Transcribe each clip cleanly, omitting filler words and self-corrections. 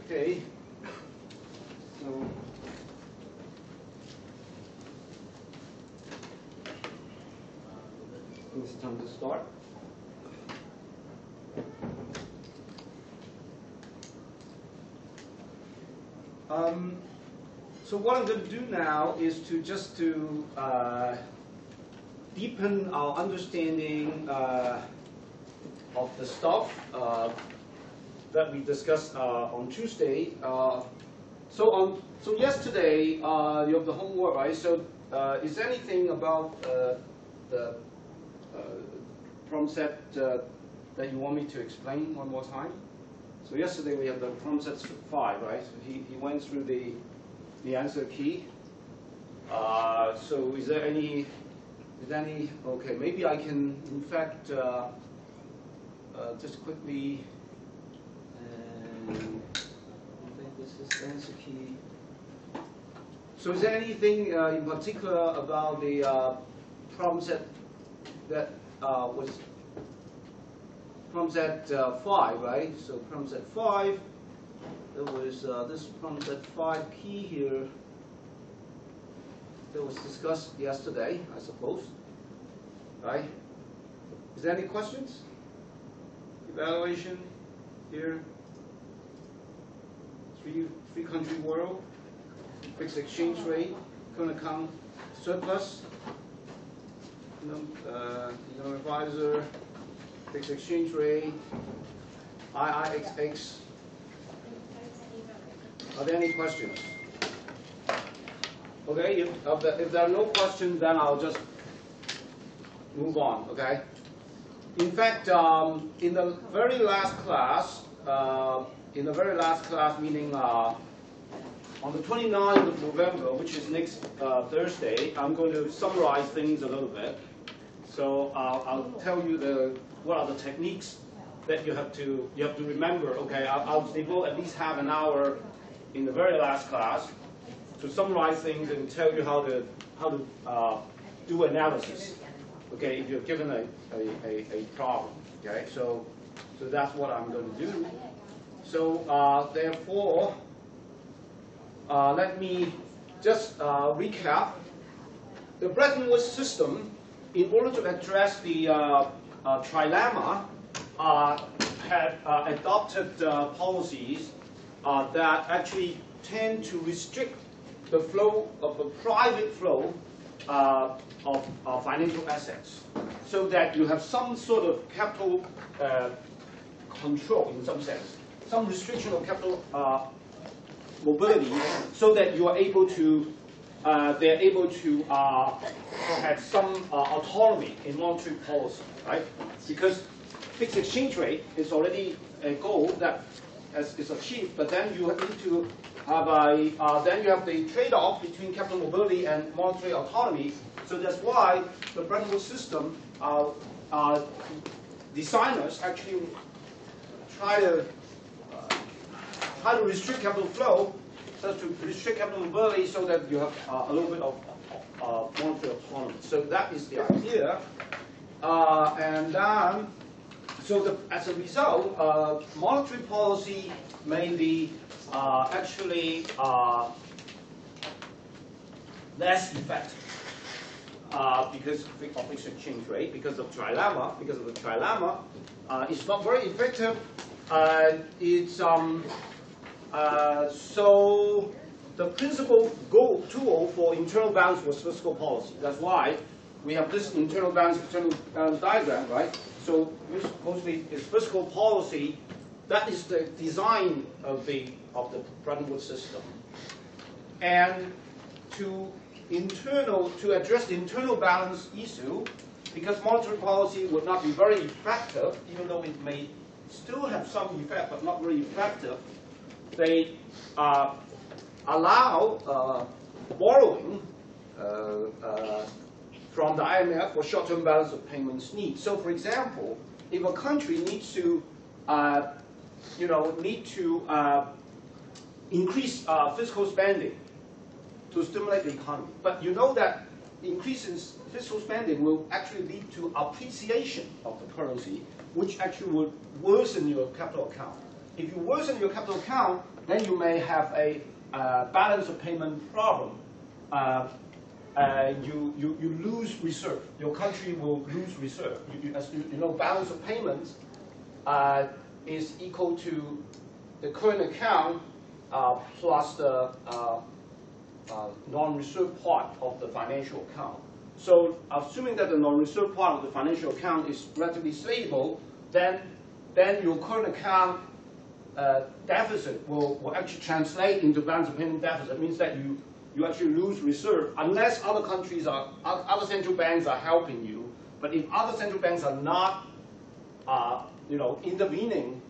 Okay. So it's time to start. So what I'm going to do now is to just deepen our understanding of the stuff that we discussed on Tuesday. So yesterday you have the homework, right? So is there anything about the problem set that you want me to explain one more time? So yesterday we had the problem set 5, right? So he went through the answer key. So is there any? Okay, maybe I can in fact just quickly. I think this is the answer key. So is there anything in particular about the problem set that was problem set 5, right? So problem set 5, there was this problem set 5 key here that was discussed yesterday, I suppose, right? Is there any questions? Evaluation here, three country world, fixed exchange rate, current account surplus, advisor, fixed exchange rate, IIXX. Are there any questions? Okay, if there are no questions, then I'll just move on, okay? In fact, in the very last class, meaning on the 29th of November, which is next Thursday, I'm going to summarize things a little bit. So I'll tell you what are the techniques that you have to remember. Okay, I'll devote at least half an hour in the very last class to summarize things and tell you how to do analysis. Okay, if you're given a problem. Okay, so that's what I'm going to do. So therefore, let me just recap. The Bretton Woods system, in order to address the trilemma, had adopted policies that actually tend to restrict the flow of the private flow of financial assets, so that you have some sort of capital control in some sense, some restriction of capital mobility, so that you are able to, they're able to have some autonomy in monetary policy, right? Because fixed exchange rate is already a goal that is achieved, but then you need to have then you have the trade-off between capital mobility and monetary autonomy. So that's why the Bretton Woods system designers actually try to restrict capital flow, so to restrict capital mobility, so that you have a little bit of monetary autonomy. So that is the idea, and then as a result, monetary policy may be actually less effective because of fixed exchange rate, because of the trilemma. It's not very effective. So the principal tool for internal balance was fiscal policy. That's why we have this internal balance diagram, right? So mostly it's fiscal policy. That is the design of the Bretton Woods system. And to address the internal balance issue, because monetary policy would not be very effective, even though it may still have some effect, but not very effective, they allow borrowing from the IMF for short-term balance of payments needs. So, for example, if a country needs to increase fiscal spending to stimulate the economy. But you know that increase in fiscal spending will actually lead to appreciation of the currency, which actually would worsen your capital account. If you worsen your capital account, then you may have a balance of payment problem. You lose reserve. Your country will lose reserve. As you know, balance of payments is equal to the current account plus the non-reserve part of the financial account. So assuming that the non-reserve part of the financial account is relatively stable, then your current account deficit will actually translate into balance of payment deficit. It means that you actually lose reserve unless other central banks are helping you. But if other central banks are not, intervening,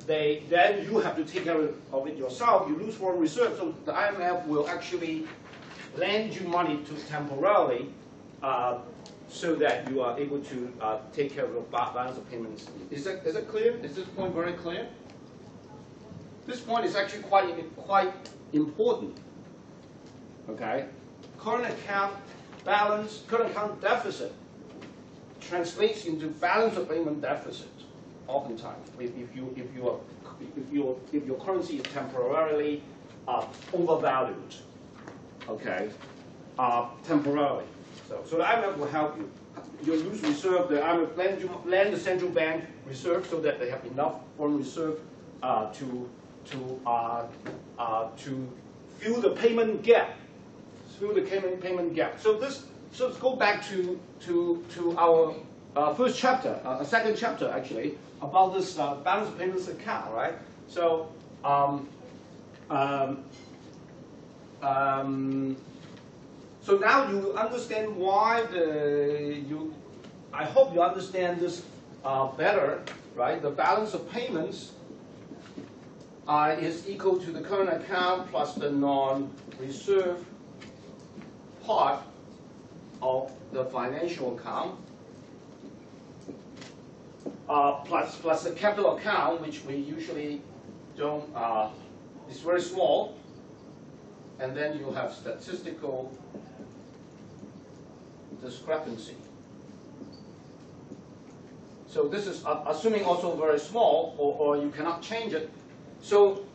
then you have to take care of it yourself. You lose foreign reserve, so the IMF will actually lend you money temporarily, so that you are able to take care of your balance of payments. Is that clear? Is this point very clear? This point is actually quite important. Okay, current account balance, current account deficit translates into balance of payment deficit. Oftentimes, if your currency is temporarily overvalued, okay, temporarily. So the IMF will help you. You lose reserve. The IMF lend the central bank reserve so that they have enough foreign reserve to fill the payment gap. Fill the payment gap. So let's go back to our first chapter, second chapter actually, about this balance of payments account, right? So so now you understand why I hope you understand this better, right? The balance of payments is equal to the current account plus the non-reserve part of the financial account, plus the capital account, which we usually don't, it's very small, and then you have statistical discrepancy. So this is assuming also very small, or you cannot change it. So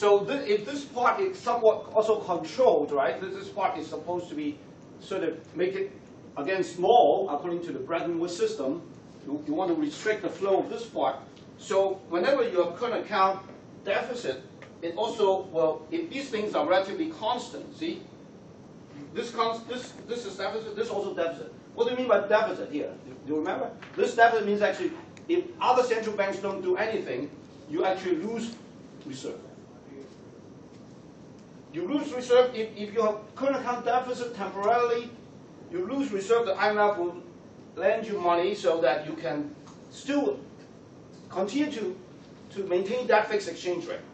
if this part is somewhat also controlled, right? This part is supposed to be sort of make it again small according to the Bretton Woods system. You want to restrict the flow of this part. So whenever you have current account deficit, it also, well, if these things are relatively constant, see, this is deficit, this also deficit. What do you mean by deficit here? Do you remember? This deficit means actually, if other central banks don't do anything, you actually lose reserve. You lose reserve if you have current account deficit temporarily. You lose reserve. The IMF will lend you money so that you can still continue to maintain that fixed exchange rate.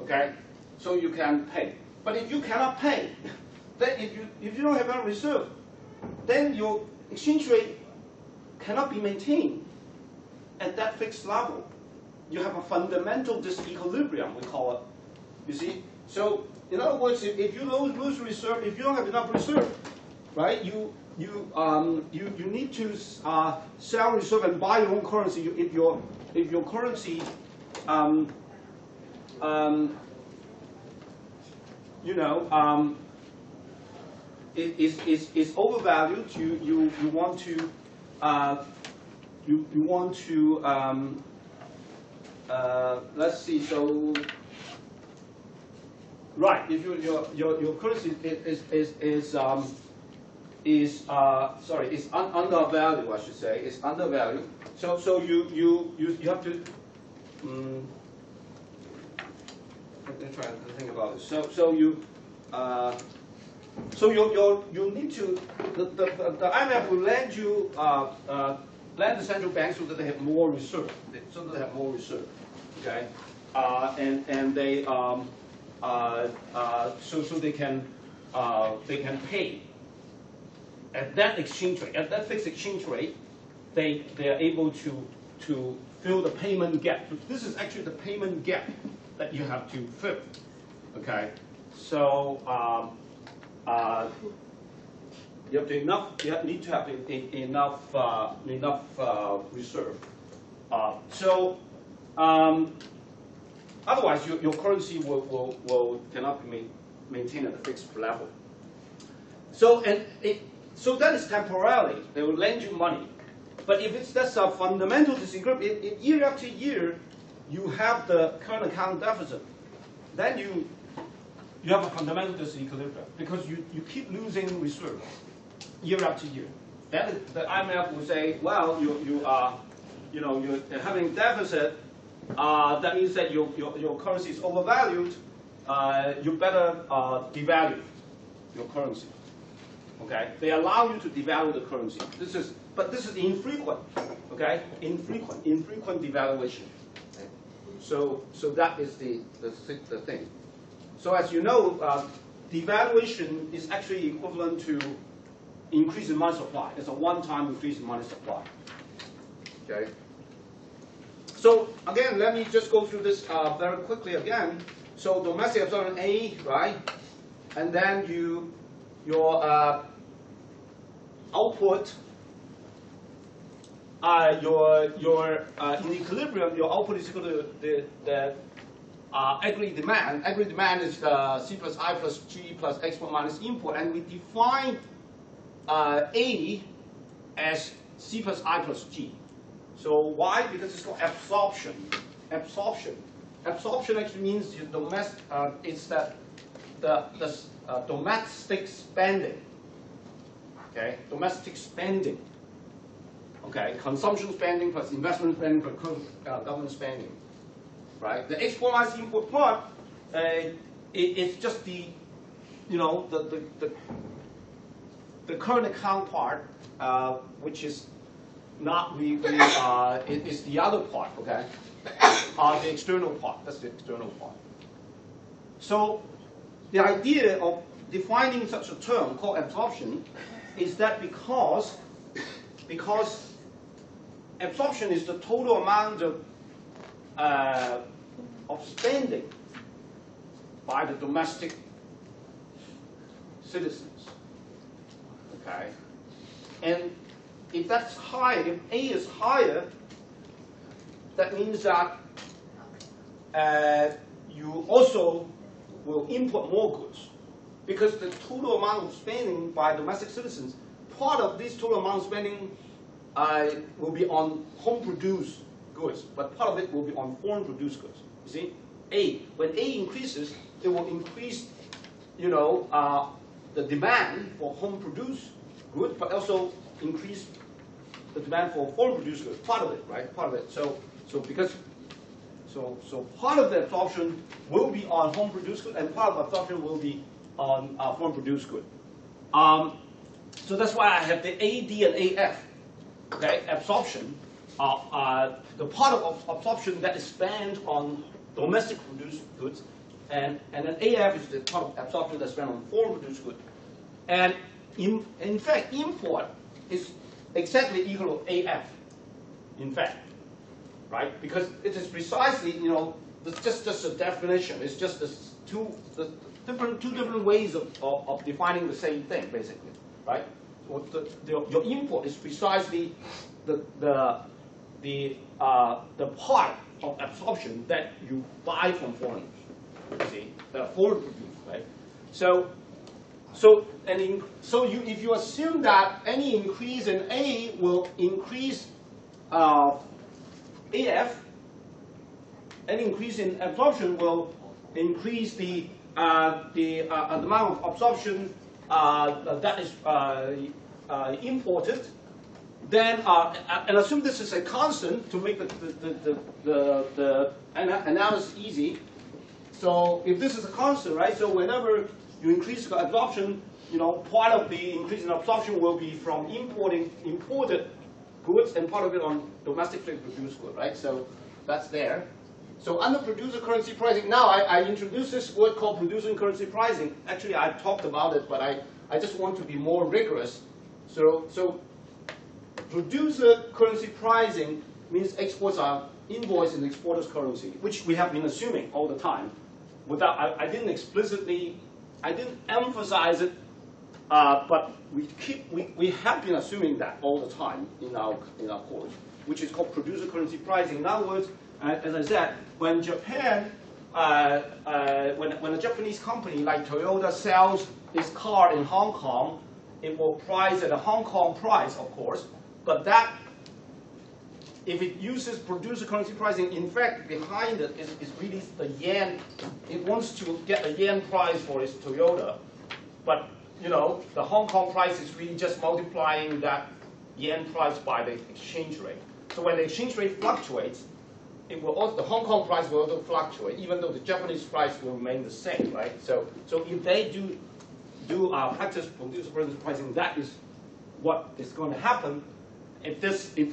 Okay, so you can pay. But if you cannot pay, then if you don't have any reserve, then your exchange rate cannot be maintained at that fixed level. You have a fundamental disequilibrium, we call it. You see? So in other words, if you lose reserve, if you don't have enough reserve, right? You need to sell reserve and buy your own currency. If your currency is overvalued, you want to let's see. So right, if your currency is undervalued, I should say, is undervalued. So you have to. Let me try to think about this. So you need to the IMF will lend you lend the central bank so that they have more reserve. Okay, and they so they can pay at that exchange rate, at that fixed exchange rate. They are able to fill the payment gap. This is actually the payment gap that you have to fill. Okay, so you need to have enough reserve. Otherwise, your currency cannot be maintained at a fixed level. So that is temporarily. They will lend you money. But if that's a fundamental disequilibrium, if year after year you have the current account deficit, then you have a fundamental disequilibrium because you keep losing reserves year after year. Then the IMF will say, well, you're having deficit. That means that your currency is overvalued. You better devalue your currency. Okay, they allow you to devalue the currency. But this is infrequent. Okay, infrequent devaluation. Okay? So that is the thing. So as you know, devaluation is actually equivalent to increase in money supply. It's a one-time increase in money supply. Okay. So again, let me just go through this very quickly again. So domestic absorption A, right? And then your output, in equilibrium, your output is equal to the aggregate demand. Aggregate demand is C plus I plus G plus export minus import, and we define A as C plus I plus G. So why? Because it's called absorption. Absorption actually means it's the domestic spending. Okay, domestic spending. Okay, consumption spending plus investment spending plus government spending. Right. The export minus import part, it's just the current account part, which is not it is the other part. Okay, the external part. That's the external part. So the idea of defining such a term called absorption is that because absorption is the total amount of spending by the domestic citizens. Okay, and if that's high, if A is higher, that means that you also will import more goods, because the total amount of spending by domestic citizens, part of this total amount of spending will be on home-produced goods, but part of it will be on foreign-produced goods. You see, when A increases, it will increase, the demand for home-produced goods, but also increase the demand for foreign-produced goods. Part of it, right? Part of it. So part of the absorption will be on home-produced goods, and part of the absorption will be on foreign-produced goods. So that's why I have the AD and AF. Okay, absorption. The part of absorption that is spent on domestic produced goods, and then AF is the part of absorption that's spent on foreign produced goods. And in fact, import is exactly equal to AF. In fact, right? Because it is precisely, it's just a definition. It's just two different ways of defining the same thing, basically, right? Your import is precisely the part of absorption that you buy from foreigners. You see, that are foreign produced, right? If you assume that any increase in A will increase AF, any increase in absorption will increase the amount of absorption that is imported, then and assume this is a constant to make the analysis easy. So if this is a constant, right? So whenever you increase the absorption, part of the increase in absorption will be from imported goods, and part of it on domestically produced goods, right? So that's there. So under producer currency pricing, now I introduced this word called producer currency pricing. Actually, I talked about it, but I just want to be more rigorous. So producer currency pricing means exports are invoiced in exporter's currency, which we have been assuming all the time. I didn't emphasize it, but we have been assuming that all the time in our course. which is called producer currency pricing. In other words, as I said, when Japan, when a Japanese company like Toyota sells its car in Hong Kong, it will price at a Hong Kong price, of course, but that, if it uses producer currency pricing, in fact, behind it is really the yen. It wants to get a yen price for its Toyota, but you know, the Hong Kong price is really just multiplying that yen price by the exchange rate. So when the exchange rate fluctuates, it will also, the Hong Kong price will also fluctuate, even though the Japanese price will remain the same, right? So if they do practice producer currency pricing, that is what is going to happen. If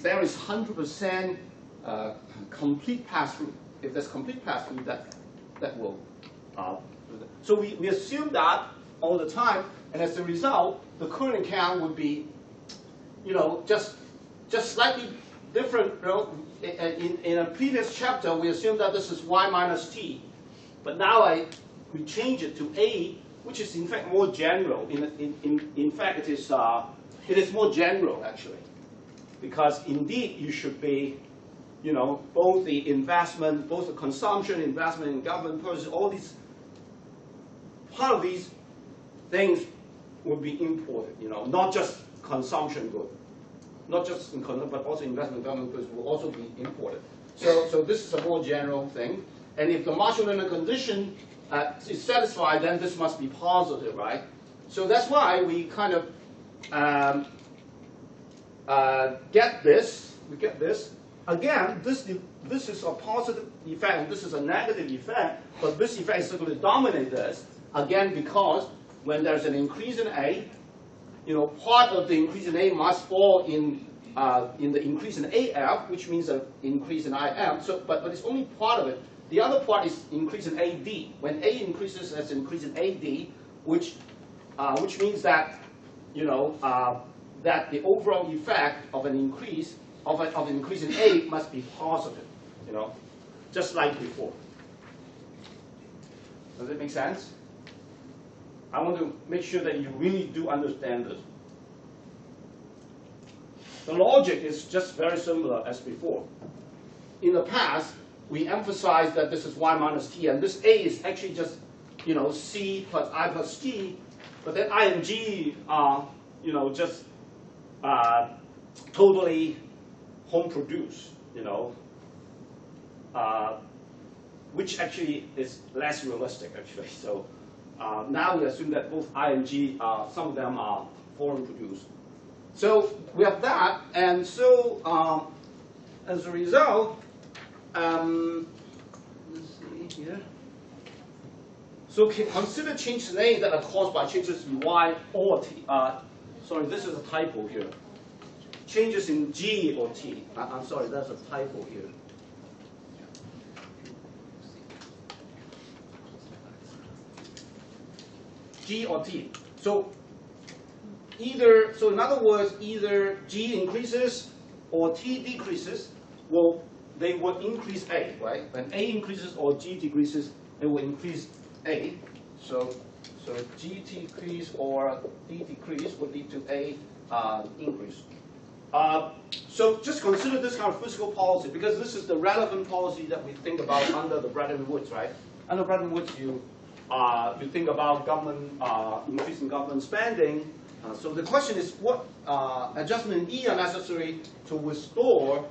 there is 100% complete pass-through, if there's complete pass-through, that will. So we assume that all the time, and as a result, the current account would be, you know, just slightly different. You know, in a previous chapter, we assumed that this is y minus t, but now we change it to a, which is in fact more general. In fact, it is more general actually, because indeed you should be, you know, both the investment, both the consumption, investment in government purposes, all these, part of these things would be imported, you know, not just consumption good, not just in consumption, but also investment in government goods will also be imported. So this is a more general thing. And if the Marshall-Lerner condition is satisfied, then this must be positive, right? So that's why we kind of get this. We get this. Again, this is a positive effect, and this is a negative effect, but this effect is going to dominate this, again, because when there's an increase in A, you know, part of the increase in A must fall in the increase in AF, which means an increase in IM. So, but it's only part of it. The other part is increase in AD. When A increases, there's an increase in AD, which means that, you know, that the overall effect of an increase in A must be positive, you know, just like before. Does it make sense? I want to make sure that you really do understand this. The logic is just very similar as before. In the past, we emphasized that this is y minus t, and this A is actually just, you know, C plus I plus t, but then I and G are, you know, just totally home produced, you know, which actually is less realistic, actually. So now we assume that both I and G, some of them are foreign produced. So we have that, and so as a result, let's see here. So consider changes in A that are caused by changes in Y or T. Sorry, this is a typo here. Changes in G or T. I'm sorry, that's a typo here. G or T. So either, so in other words, either G increases or T decreases, they will increase A, right? When A increases or G decreases, it will increase A. So G decrease or D decrease would lead to A increase. So just consider this kind of fiscal policy, because this is the relevant policy that we think about under the Bretton Woods, right? Under Bretton Woods, you think about government, increasing government spending. So the question is, what adjustment in E are necessary to restore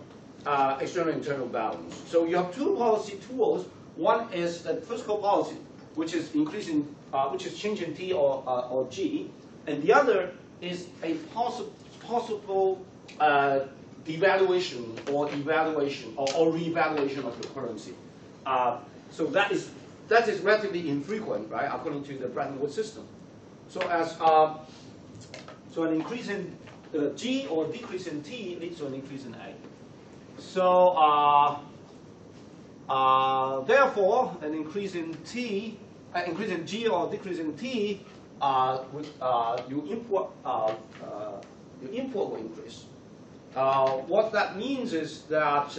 external and internal balance? So you have two policy tools. One is the fiscal policy, which is increasing, which is changing T or G, and the other is a possible devaluation or evaluation or revaluation of the currency. So that is relatively infrequent, right, according to the Bretton Woods system. So as so an increase in G or decrease in T leads to an increase in A. So therefore, an increase in T, increase in G or decrease in T, your import will increase. What that means is that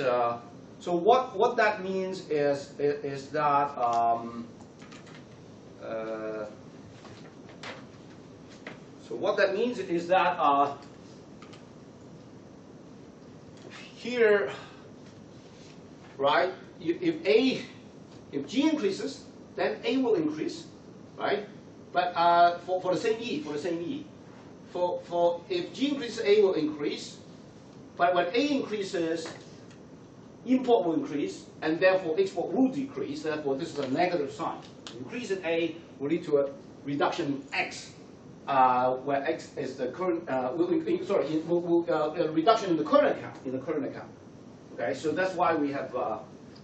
so what that means is that here, right? If G increases, then A will increase, right? But for the same E, if G increases, A will increase. But when A increases, import will increase, and therefore export will decrease. Therefore, this is a negative sign. Increase in A will lead to a reduction in X, where X is the current. Reduction in the current account. Okay, so that's why we have.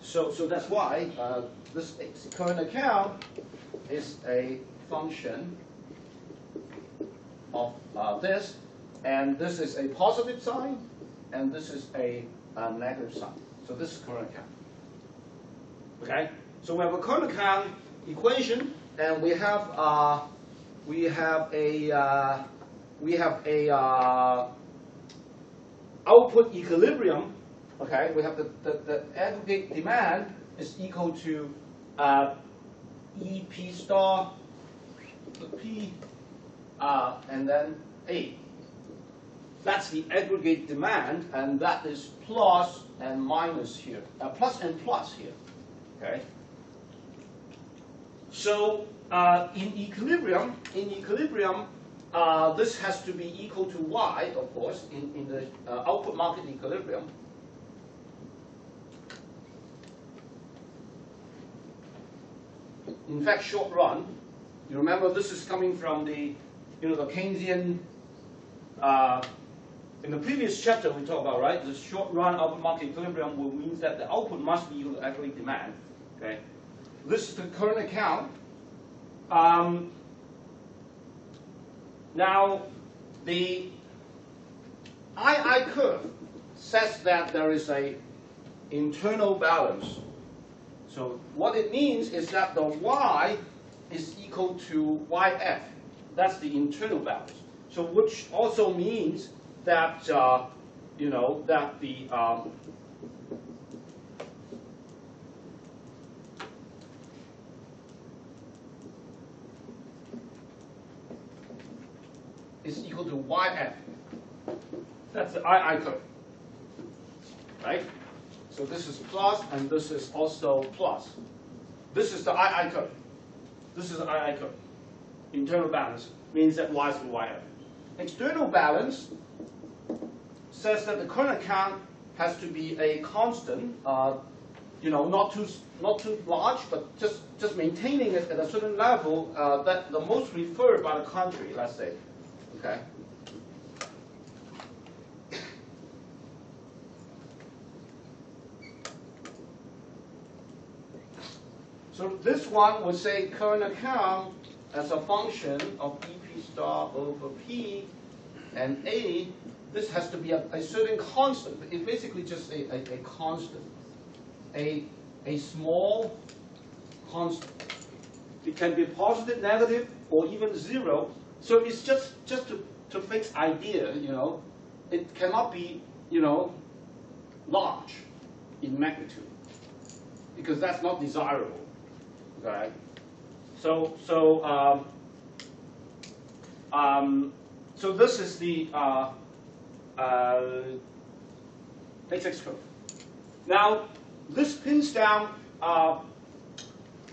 So that's why this current account is a function of this, and this is a positive sign, and this is a negative sign. So this is current account. Okay, so we have a current account equation, and we have a output equilibrium. Okay, we have the aggregate demand is equal to EP star P and then A. That's the aggregate demand, and that is plus and minus here, plus and plus here. Okay. So in equilibrium, this has to be equal to Y, of course, in the output market equilibrium. In fact, short run, you remember this is coming from the, the Keynesian. In the previous chapter we talked about, right? The short run output market equilibrium will mean that the output must be equal to aggregate demand. Okay. This is the current account. Now, the II curve says that there is a internal balance. So what it means is that the Y is equal to YF. That's the internal balance. So which also means that that the is equal to YF. That's the II curve, right? So this is plus, and this is also plus. This is the II curve. This is the II curve. Internal balance means that Y is equal to YF. External balance says that the current account has to be a constant, not too large, but just maintaining it at a certain level that the most preferred by the country, let's say. Okay. So this one would say current account as a function of EP star over P and A. This has to be a certain constant. It's basically just a constant, a small constant. It can be positive, negative, or even zero. So it's just to fix idea, it cannot be, large in magnitude, because that's not desirable. Okay. So this is the XX curve. Now this pins down.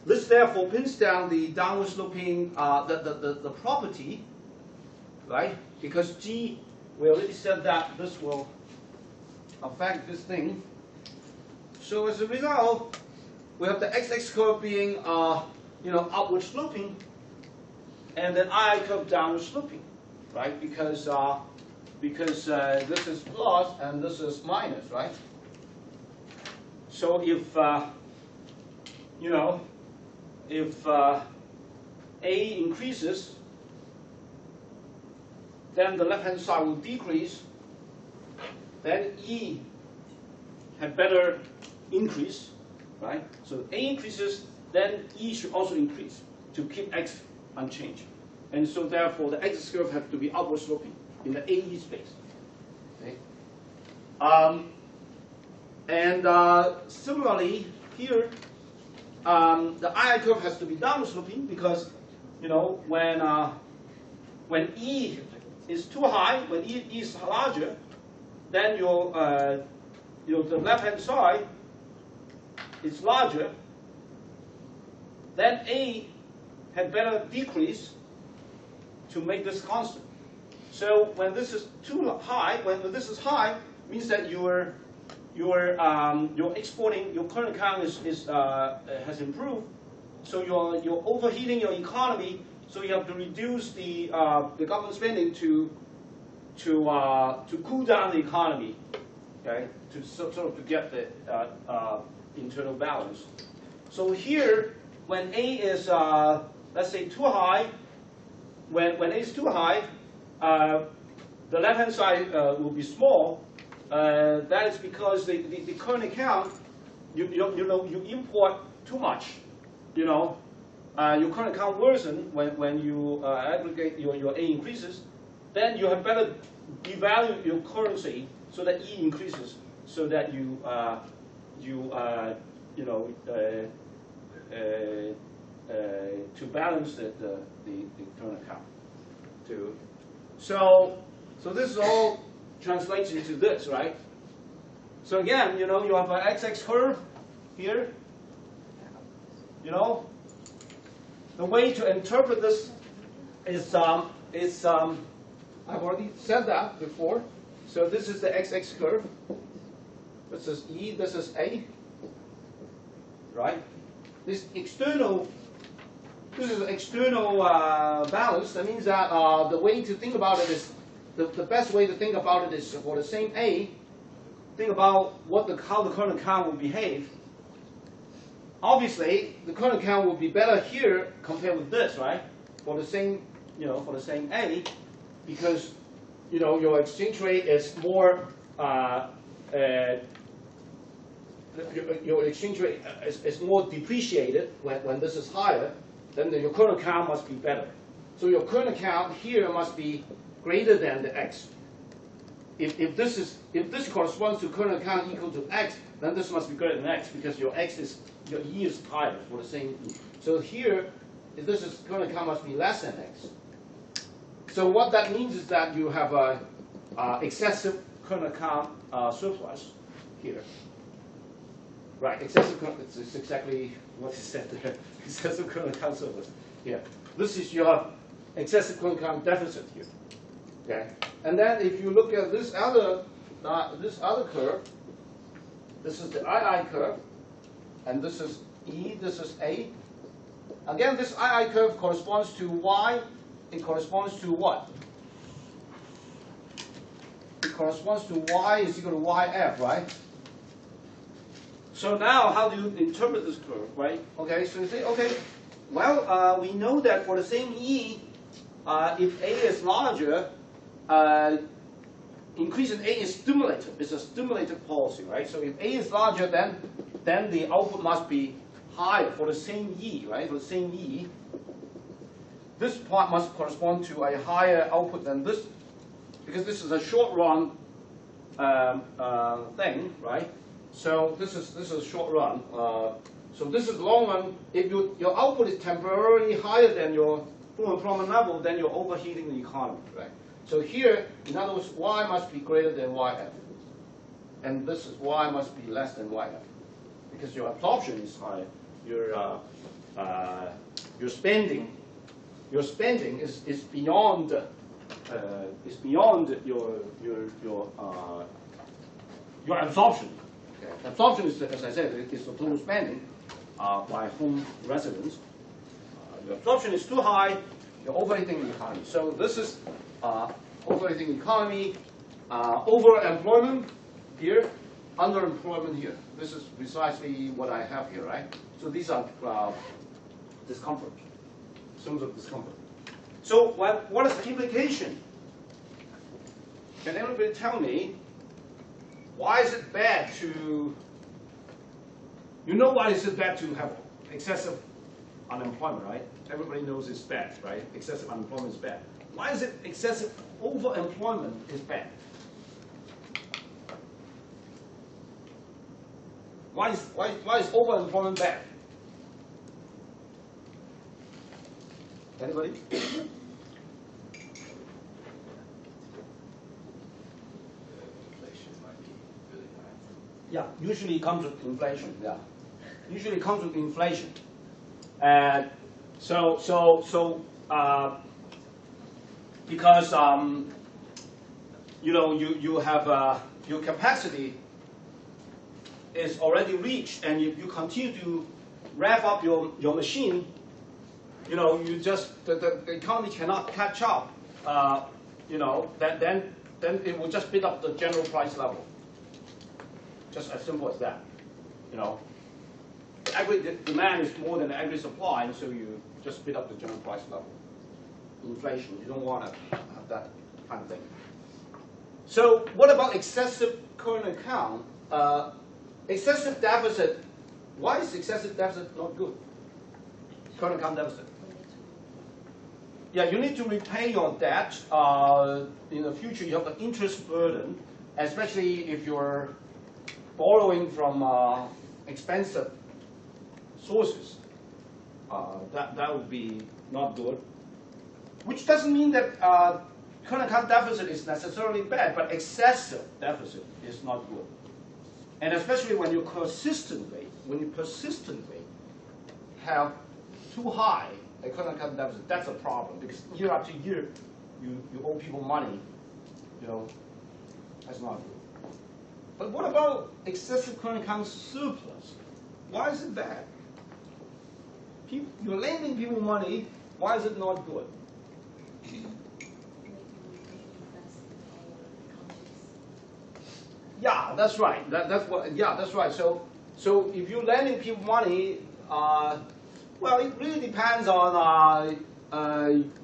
This therefore pins down the downward sloping the property, right? Because G, we already said that this will affect this thing. So as a result, we have the XX curve being upward sloping, and then II curve downward sloping, right? Because this is plus and this is minus, right? So if if A increases, then the left-hand side will decrease. Then E had better increase, right? So A increases, then E should also increase to keep X unchanged. And so therefore the X curve has to be upward sloping in the AE space. Okay? Similarly here, the II curve has to be downward sloping because when E is too high, when E is larger, then your the left-hand side is larger, then A had better decrease to make this constant. So when this is too high, when this is high, means that your exporting, your current account has improved. So you're overheating your economy. So you have to reduce the government spending to cool down the economy, okay, to sort of to get the internal balance. So here, when A is let's say too high, when A is too high, the left-hand side will be small. That is because the current account, you import too much. Your current account worsen when you aggregate your A increases. Then you have better devalue your currency so that E increases, so that to balance the current account. So this is all translates into this, right? So again, you have an XX curve here. The way to interpret this is I've already said that before. So this is the XX curve. This is E. This is A. Right? This is external balance. That means that the way to think about it is the best way to think about it is for the same A. Think about how the current account will behave. Obviously, the current account will be better here compared with this, right? For the same A, because your exchange rate is more. Your exchange rate is more depreciated when this is higher. Then your current account must be better. So your current account here must be greater than the X. If this corresponds to current account equal to X, then this must be greater than X because your E is higher for the same E. So here, if this is current account must be less than X. So what that means is that you have a excessive current account surplus here. Right, excessive current, it's exactly what is said there. Excessive current account surplus. Here, this is your excessive current account deficit here. Okay, and then if you look at this other curve, this is the II curve, and this is E, this is A. Again, this II curve corresponds to Y. It corresponds to what? It corresponds to Y is equal to YF, right? So now, how do you interpret this curve, right? Okay, so you say, okay, well, we know that for the same E, if A is larger, increase in A is stimulated. It's a stimulated policy, right? So if A is larger, then the output must be higher for the same E, right? For the same E, this part must correspond to a higher output than this, because this is a short run thing, right? So this is a short run. So this is long run. If your output is temporarily higher than your full employment level, then you're overheating the economy, right? So here, in other words, Y must be greater than YF, and this is Y must be less than YF, because your absorption is higher. Your spending is beyond your absorption. Okay. Absorption is, as I said, is the total spending by home residents. Your absorption is too high, you're overheating the economy. So this is overheating the economy, overemployment here, underemployment here. This is precisely what I have here, right? So these are discomfort, symptoms of discomfort. So what is the implication? Can anybody tell me why is it bad to, why is it bad to have excessive unemployment, right? Everybody knows it's bad, right? Excessive unemployment is bad. Why is it excessive overemployment is bad? Why is overemployment bad? Anybody? Inflation might be really high. Yeah, usually it comes with inflation. Yeah, usually it comes with inflation, and because you know you have your capacity is already reached, and you continue to rev up your machine. You know, you just the economy cannot catch up. You know, then it will just bid up the general price level. Just as simple as that. You know, the aggregate demand is more than the aggregate supply, and so you just bid up the general price level. Inflation, you don't want to have that kind of thing. So what about excessive current account? Excessive deficit. Why is excessive deficit not good? Current account deficit. Yeah, you need to repay your debt. In the future, you have the interest burden, especially if you're borrowing from expensive sources. That would be not good. Which doesn't mean that current account deficit is necessarily bad, but excessive deficit is not good. And especially when you persistently have too high a current account deficit, that's a problem, because year after year you owe people money. You know, that's not good. But what about excessive current account surplus? Why is it bad? You're lending people money. Why is it not good? Yeah, that's right. That's what. Yeah, that's right. So if you're lending people money, well, it really depends on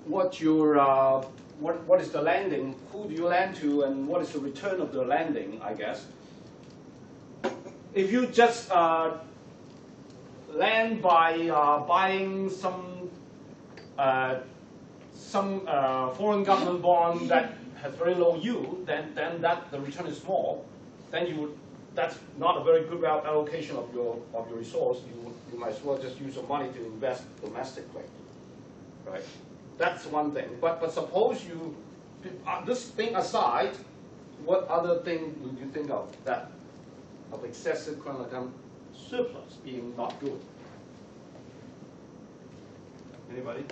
what is the lending, who do you lend to, and what is the return of the lending, I guess. If you just lend by buying some foreign government bond that has very low yield, then that the return is small. Then that's not a very good allocation of your resource. You might as well just use your money to invest domestically, right? That's one thing. But suppose you, this thing aside, what other thing would you think of that of excessive current account surplus being not good? Anybody?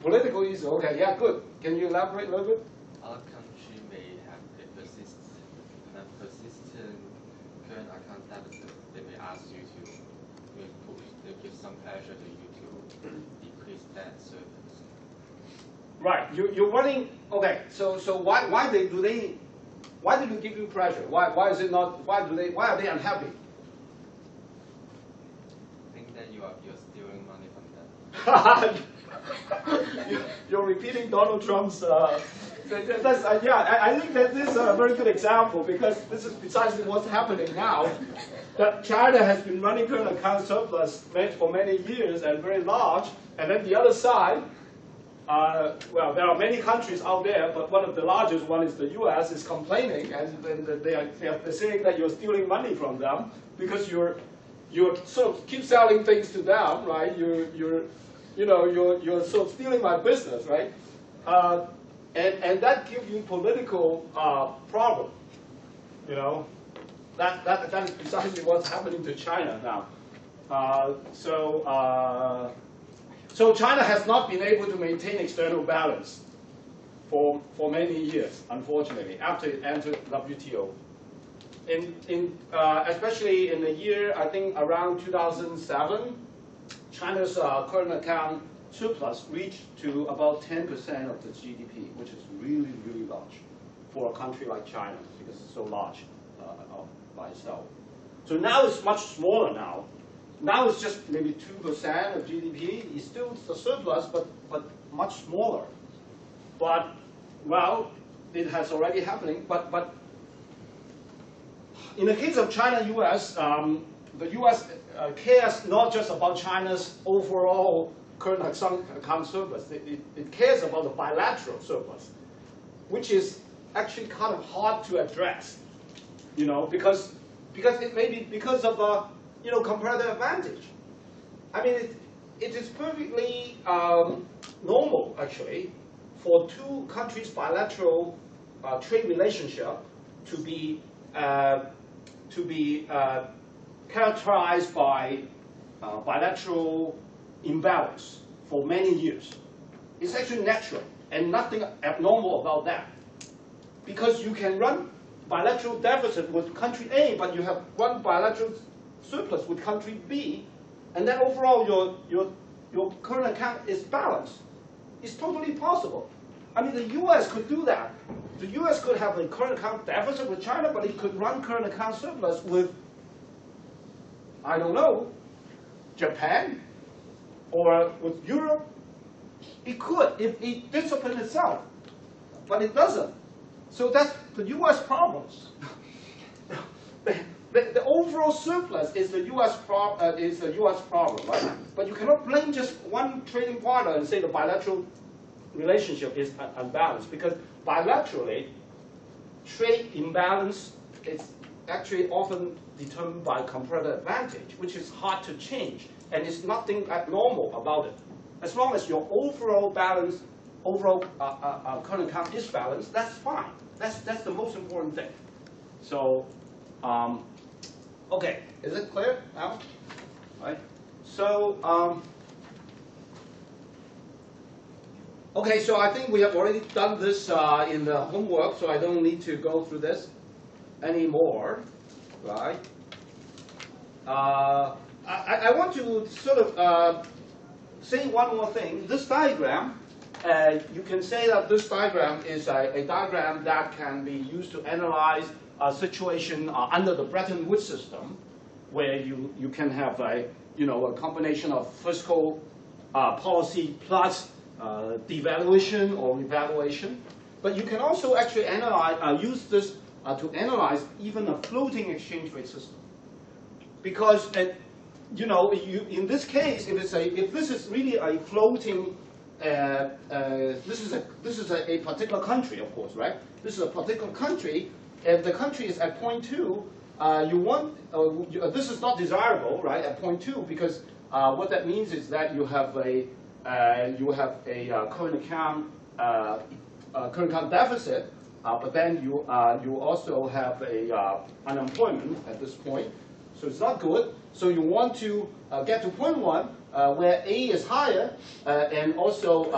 Political issue. Okay, yeah, good. Can you elaborate a little bit? Our country may have a persistent current account deficit. They may ask you to give some pressure to you to decrease that surplus. Right. You're running. Okay. So why do you give you pressure? Why is it not? Why are they unhappy? I think that you're stealing money from them. You're repeating Donald Trump's. I think that this is a very good example, because this is precisely what's happening now. That China has been running current account surplus for many years and very large, and then the other side, well, there are many countries out there, but one of the largest one is the U.S. is complaining, and they're saying that you're stealing money from them because you're sort of keep selling things to them, right? You're sort of stealing my business, right? And that gives you political problem. You know, that is precisely what's happening to China now. So China has not been able to maintain external balance for many years, unfortunately, after it entered WTO. Especially in the year, I think around 2007, China's current account surplus reached to about 10% of the GDP, which is really, really large for a country like China, because it's so large by itself. So now it's much smaller now. Now it's just maybe 2% of GDP. It's still the surplus, but much smaller. But, well, it has already happening. But in the case of China-US, the US cares not just about China's overall current account surplus. It cares about the bilateral surplus, which is actually kind of hard to address, you know, because it may be because of a comparative advantage. I mean, it is perfectly normal, actually, for two countries' bilateral trade relationship to be characterized by bilateral imbalance for many years. It's actually natural and nothing abnormal about that. Because you can run bilateral deficit with country A, but you have one bilateral surplus with country B, and then overall your current account is balanced. It's totally possible. I mean, the US could do that. The US could have a current account deficit with China, but it could run current account surplus with, I don't know, Japan or with Europe. It could if it disciplined itself, but it doesn't. So that's the US problems. The overall surplus is the US problem, right? But you cannot blame just one trading partner and say the bilateral relationship is unbalanced, because bilaterally, trade imbalance is actually often determined by comparative advantage, which is hard to change, and there's nothing abnormal about it. As long as your overall balance, current account is balanced, that's fine. That's the most important thing. So, okay, is it clear now? Right. So, okay, so I think we have already done this in the homework, so I don't need to go through this anymore, right? I want to sort of say one more thing. This diagram, you can say that this diagram is a diagram that can be used to analyze a situation under the Bretton Woods system, where you can have a combination of fiscal policy plus devaluation or revaluation. But you can also actually analyze, use this to analyze even a floating exchange rate system, because in this case, if this is really a floating, this is a particular country, of course, right? This is a particular country. If the country is at 0.2, this is not desirable, right? At 0.2, because what that means is that you have a current account deficit, but then you also have a unemployment at this point. So it's not good. So you want to get to 0.1, where A is higher, and also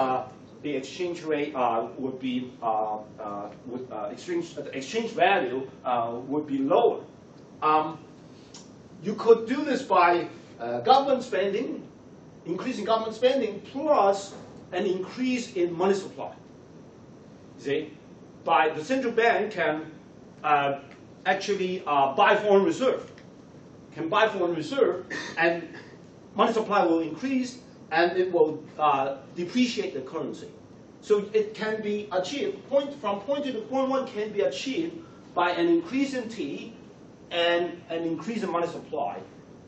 the exchange rate would be the exchange value would be lower. You could do this by government spending, increasing government spending, plus an increase in money supply. See, by the central bank can actually buy foreign reserve. Can buy foreign reserve, and money supply will increase, and it will depreciate the currency. So it can be achieved, from 0.2 to 0.1 can be achieved by an increase in T and an increase in money supply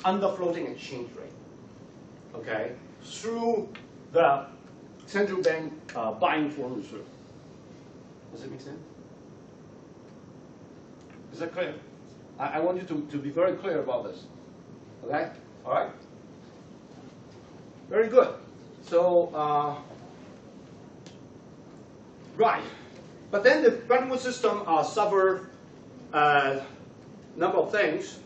under floating exchange rate, okay, through the central bank buying foreign reserve. Does it make sense? Is that clear? I want you to be very clear about this. Okay? All right? Very good. So, right. But then the Bretton Woods system suffered a number of things.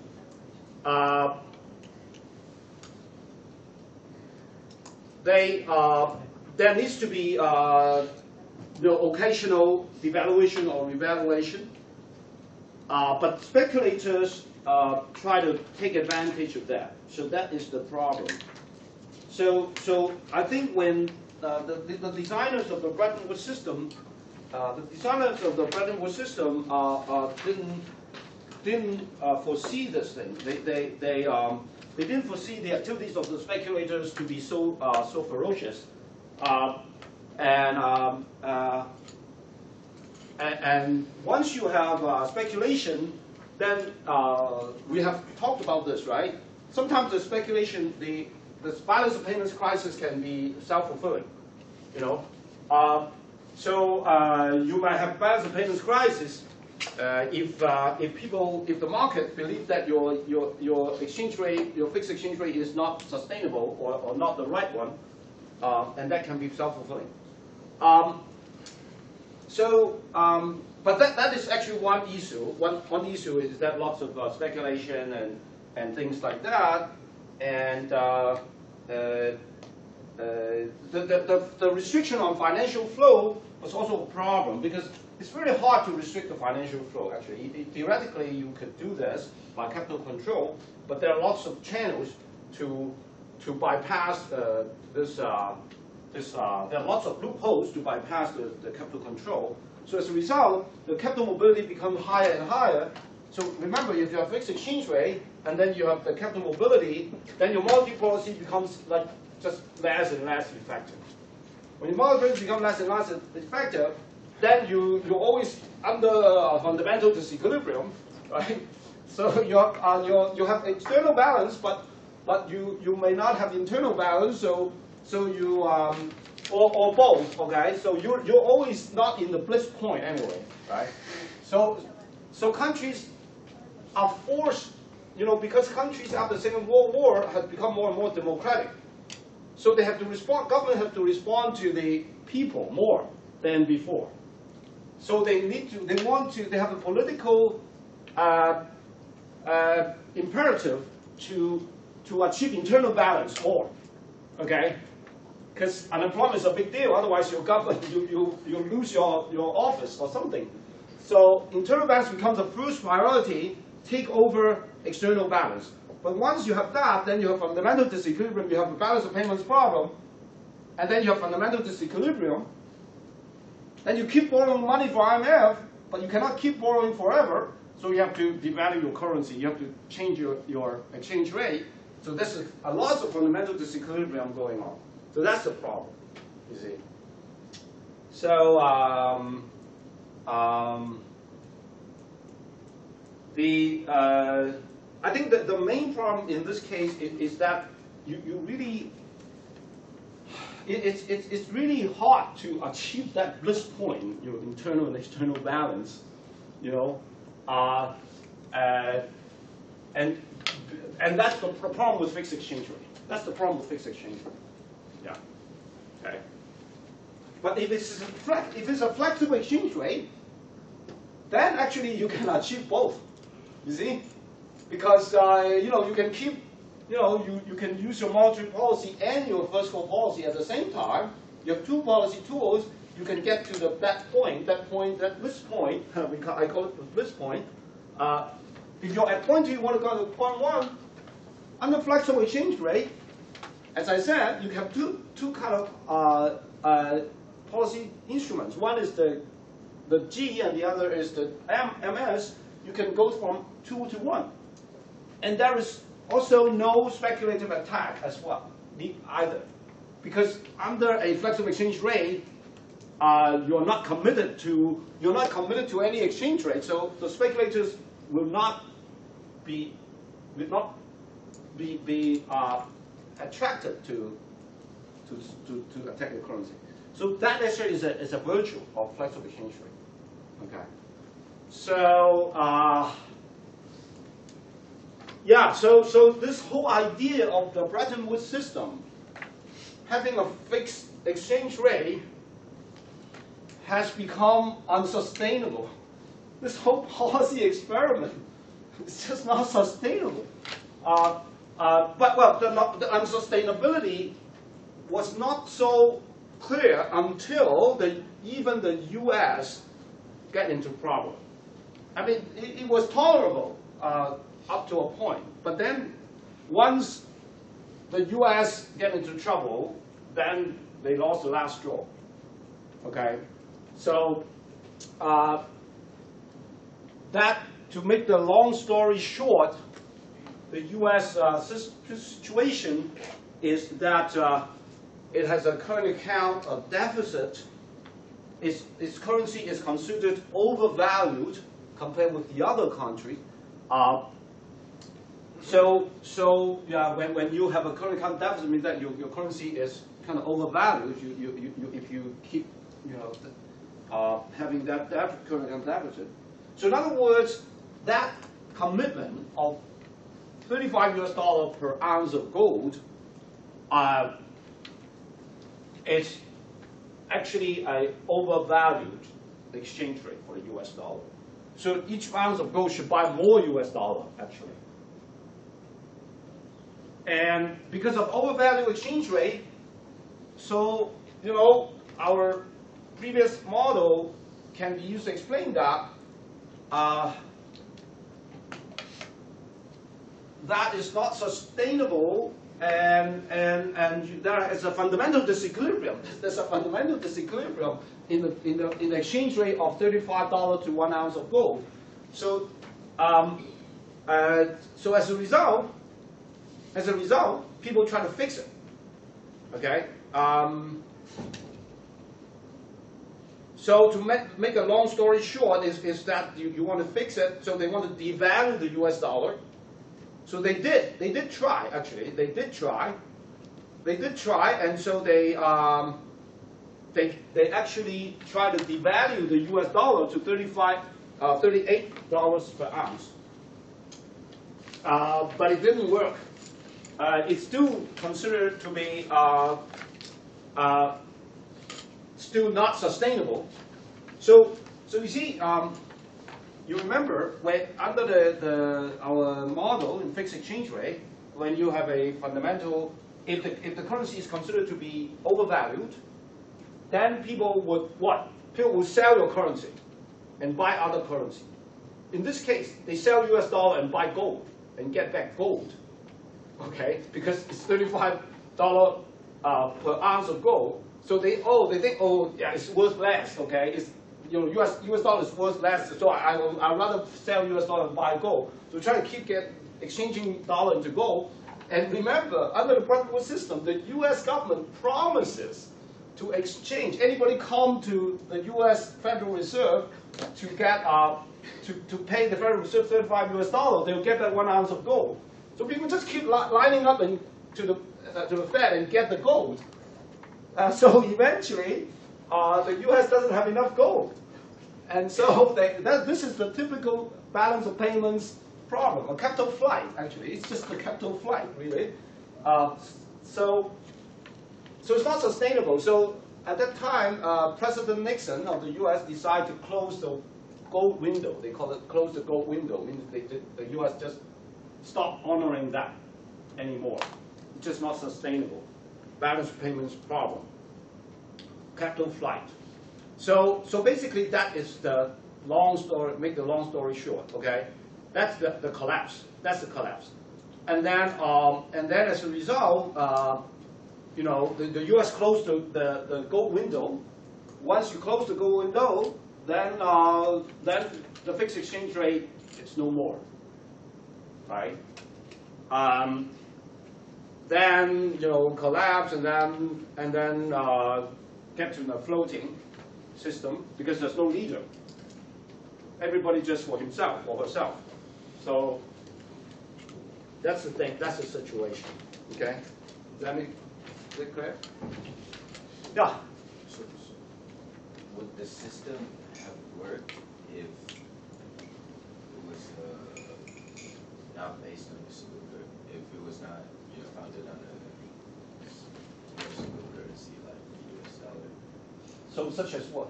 There needs to be occasional devaluation or revaluation. But speculators try to take advantage of that. So that is the problem. So I think when the designers of the Bretton Woods system, didn't foresee this thing. They didn't foresee the activities of the speculators to be so ferocious, and once you have speculation, then we have talked about this, right? Sometimes the speculation, the balance of payments crisis can be self-fulfilling, So you might have balance of payments crisis if the market believe that your exchange rate, your fixed exchange rate is not sustainable or not the right one, and that can be self-fulfilling. So, but that is actually one issue. One issue is that lots of speculation and things like that, and the restriction on financial flow was also a problem because it's very hard to restrict the financial flow. Actually, theoretically you could do this by capital control, but there are lots of channels to bypass this. There are lots of loopholes to bypass the capital control. So as a result, the capital mobility becomes higher and higher. So remember, if you have fixed exchange rate and then you have the capital mobility, then your monetary policy becomes like just less and less effective. When your monetary policy becomes less and less effective, then you're always under a fundamental disequilibrium, right? So you have external balance, but you may not have internal balance. So you or both, okay? So you're always not in the bliss point anyway, right? So countries are forced, because countries after the Second World War have become more and more democratic. So they have to respond. Government have to respond to the people more than before. So they have a political imperative to achieve internal balance more, okay? Because unemployment is a big deal. Otherwise, your government you lose your office or something. So internal balance becomes the first priority. Take over external balance. But once you have that, then you have fundamental disequilibrium. You have a balance of payments problem, and then you have fundamental disequilibrium. Then you keep borrowing money for IMF, but you cannot keep borrowing forever. So you have to devalue your currency. You have to change your exchange rate. So this is a lot of fundamental disequilibrium going on. So that's the problem, you see. So I think that the main problem in this case is that you really it's really hard to achieve that bliss point, internal and external balance, and that's the problem with fixed exchange rate. That's the problem with fixed exchange rate. Yeah. Okay. But if it's a flexible exchange rate, then actually you can achieve both. You see, because you can keep, you can use your monetary policy and your fiscal policy at the same time. You have two policy tools. You can get to that bliss point. I call it the bliss point. If you're at point 2, you want to go to point 1. Under flexible exchange rate, as I said, you have two kind of policy instruments. One is the G, and the other is the MS. You can go from 2 to 1, and there is also no speculative attack as well either, because under a flexible exchange rate, you're not committed to any exchange rate. So the speculators will not be attracted to attack the currency. So that actually is a virtue of flexible exchange rate. Okay. So so this whole idea of the Bretton Woods system having a fixed exchange rate has become unsustainable. This whole policy experiment is just not sustainable. But the unsustainability was not so clear until even the U.S. get into problem. I mean, it was tolerable up to a point, but then once the U.S. get into trouble, then they lost the last straw. Okay, so that, to make the long story short, the U.S. situation is that it has a current account of deficit. Its currency is considered overvalued compared with the other countries. When you have a current account deficit, it means that your currency is kind of overvalued. If you keep having that current account deficit. So in other words, that commitment of $35 US per ounce of gold is actually overvalued exchange rate for the US dollar. So each ounce of gold should buy more US dollar, actually. And because of overvalued exchange rate, so, our previous model can be used to explain that. That is not sustainable, and there is a fundamental disequilibrium. There's a fundamental disequilibrium in the exchange rate of $35 to 1 ounce of gold. So, so as a result, people try to fix it. Okay. So to make a long story short is that you want to fix it. So they want to devalue the US dollar. So they did try, actually. They did try, and so they actually tried to devalue the US dollar to $38 per ounce. But it didn't work. It's still considered to be still not sustainable. So you see, you remember when under our model in fixed exchange rate, when you have a fundamental, if the currency is considered to be overvalued, then people would what? People would sell your currency and buy other currency. In this case, they sell US dollar and buy gold and get back gold. Okay, because it's $35 per ounce of gold. So they think, yeah, it's worth less. Okay, it's US dollar is worth less. So I'd rather sell US dollar and buy gold. So try to exchanging dollar into gold. And remember, under the Bretton Woods system, the US government promises to exchange. Anybody come to the US Federal Reserve to get to pay the Federal Reserve $35 US, they'll get that 1 ounce of gold. So people just keep lining up to the Fed and get the gold. So eventually, the U.S. doesn't have enough gold. And so this is the typical balance of payments problem, a capital flight, actually. It's just a capital flight, really. So it's not sustainable. So at that time, President Nixon of the U.S. decided to close the gold window. They call it close the gold window. Means the U.S. just stopped honoring that anymore. It's just not sustainable. Balance of payments problem. Capital flight. So basically that is the long story, make the long story short, okay? That's the collapse. That's the collapse. And then as a result, the US closed the gold window. Once you close the gold window, then the fixed exchange rate is no more. Right? Then collapse and then get to the floating system because there's no leader. Everybody just for himself or herself. So that's the thing. That's the situation. Okay. Is it clear? Yeah. So would the system have worked if it was not based on the single currency? If it was not founded on a single currency like the US dollar? So such as what?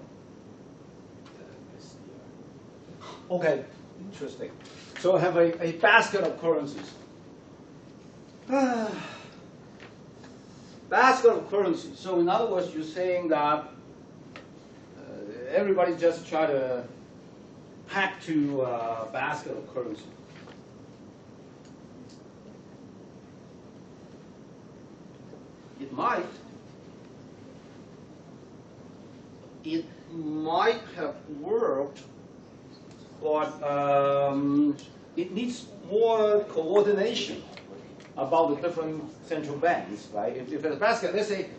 The SDR. Okay, interesting. So I have a basket of currencies. Basket of currencies. So in other words, you're saying that everybody just try to pack to a basket of currency. It might have worked, but it needs more coordination about the different central banks, right? If there's a basket, let's say,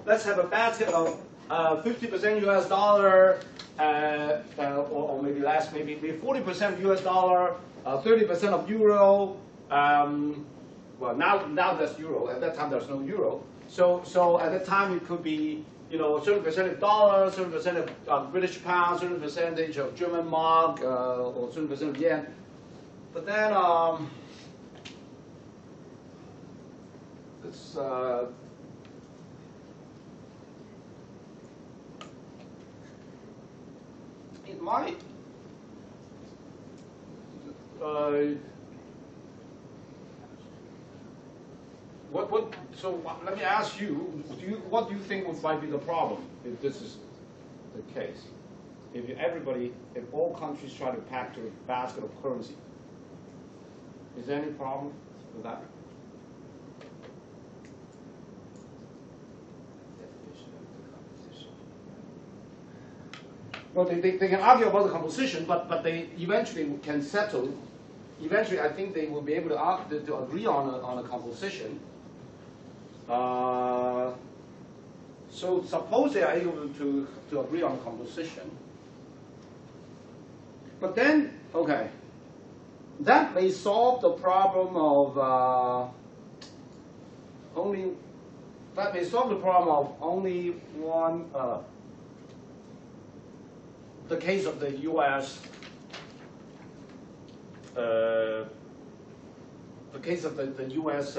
let's have a basket of 50% US dollar, or maybe less, maybe 40% US dollar, 30% of euro. Well, now there's euro. At that time, there's no euro. So at that time, it could be a certain percentage of dollar, certain percentage of British pound, certain percentage of German mark, or certain percent of yen. But then it's it might. So let me ask you, what do you think might be the problem if this is the case? If all countries try to pack to a basket of currency, is there any problem with that? Definition of the composition. Well, they can argue about the composition, but they eventually can settle. Eventually, I think they will be able to agree on a composition. So suppose they are able to agree on a composition. But then, okay, that may solve the problem of only one, the case of the U.S. The case of the U.S.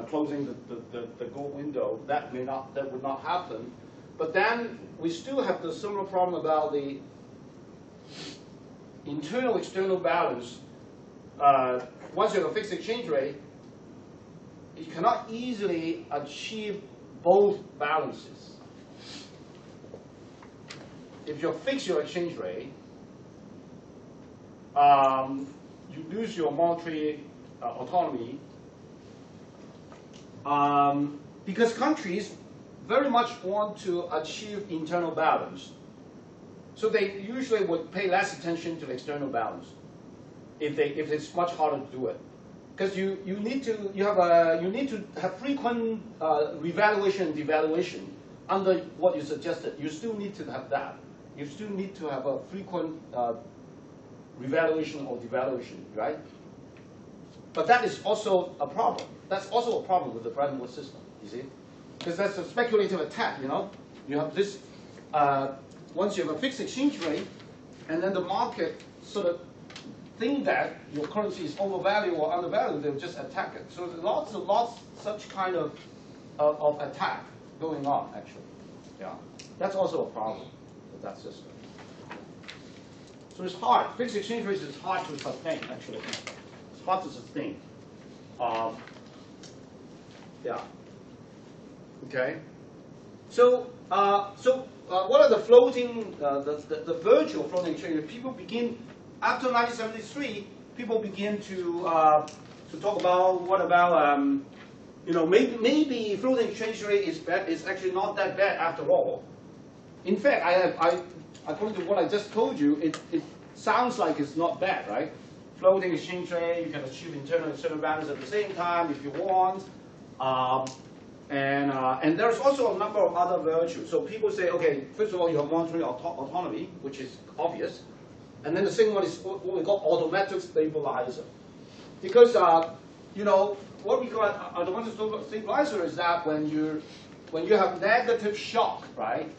Closing the gold window, that would not happen. But then we still have the similar problem about the internal external balance. Once you have a fixed exchange rate, you cannot easily achieve both balances. If you fix your exchange rate, you lose your monetary autonomy, because countries very much want to achieve internal balance. So they usually would pay less attention to the external balance if it's much harder to do it. Because you need to have frequent revaluation and devaluation under what you suggested. You still need to have that. You still need to have a frequent revaluation or devaluation, right? But that is also a problem. That's also a problem with the Bretton Woods system, you see? Because that's a speculative attack, you know? You have this, once you have a fixed exchange rate, and then the market sort of think that your currency is overvalued or undervalued, they'll just attack it. So there's lots such kind of attack going on, actually. Yeah, that's also a problem with that system. So it's hard. Fixed exchange rates is hard to sustain, actually. It's hard to sustain. Yeah. Okay. So what are the floating, the virtual floating exchange? People begin after 1973. People begin to talk about what about maybe floating exchange rate is actually not that bad after all. In fact, according to what I just told you, it sounds like it's not bad, right? Floating exchange rate, you can achieve internal and external balance at the same time if you want. And there's also a number of other virtues. So people say, okay, first of all, you have monetary autonomy, which is obvious. And then the second one is what we call automatic stabilizer. Because, what we call automatic stabilizer is that when you have negative shock, right?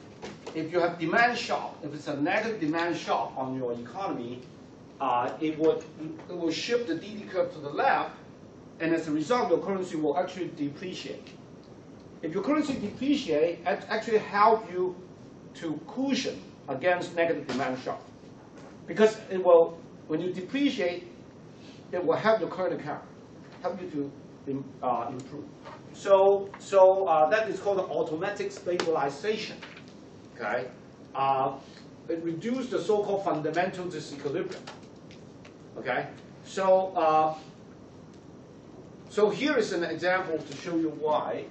If you have demand shock, if it's a negative demand shock on your economy, it will shift the DD curve to the left, and as a result, your currency will actually depreciate. If your currency depreciates, it actually helps you to cushion against negative demand shock. Because it will, when you depreciate, it will help your current account, help you to improve. So that is called an automatic stabilization. Okay, it reduces the so-called fundamental disequilibrium. Okay, so here is an example to show you why.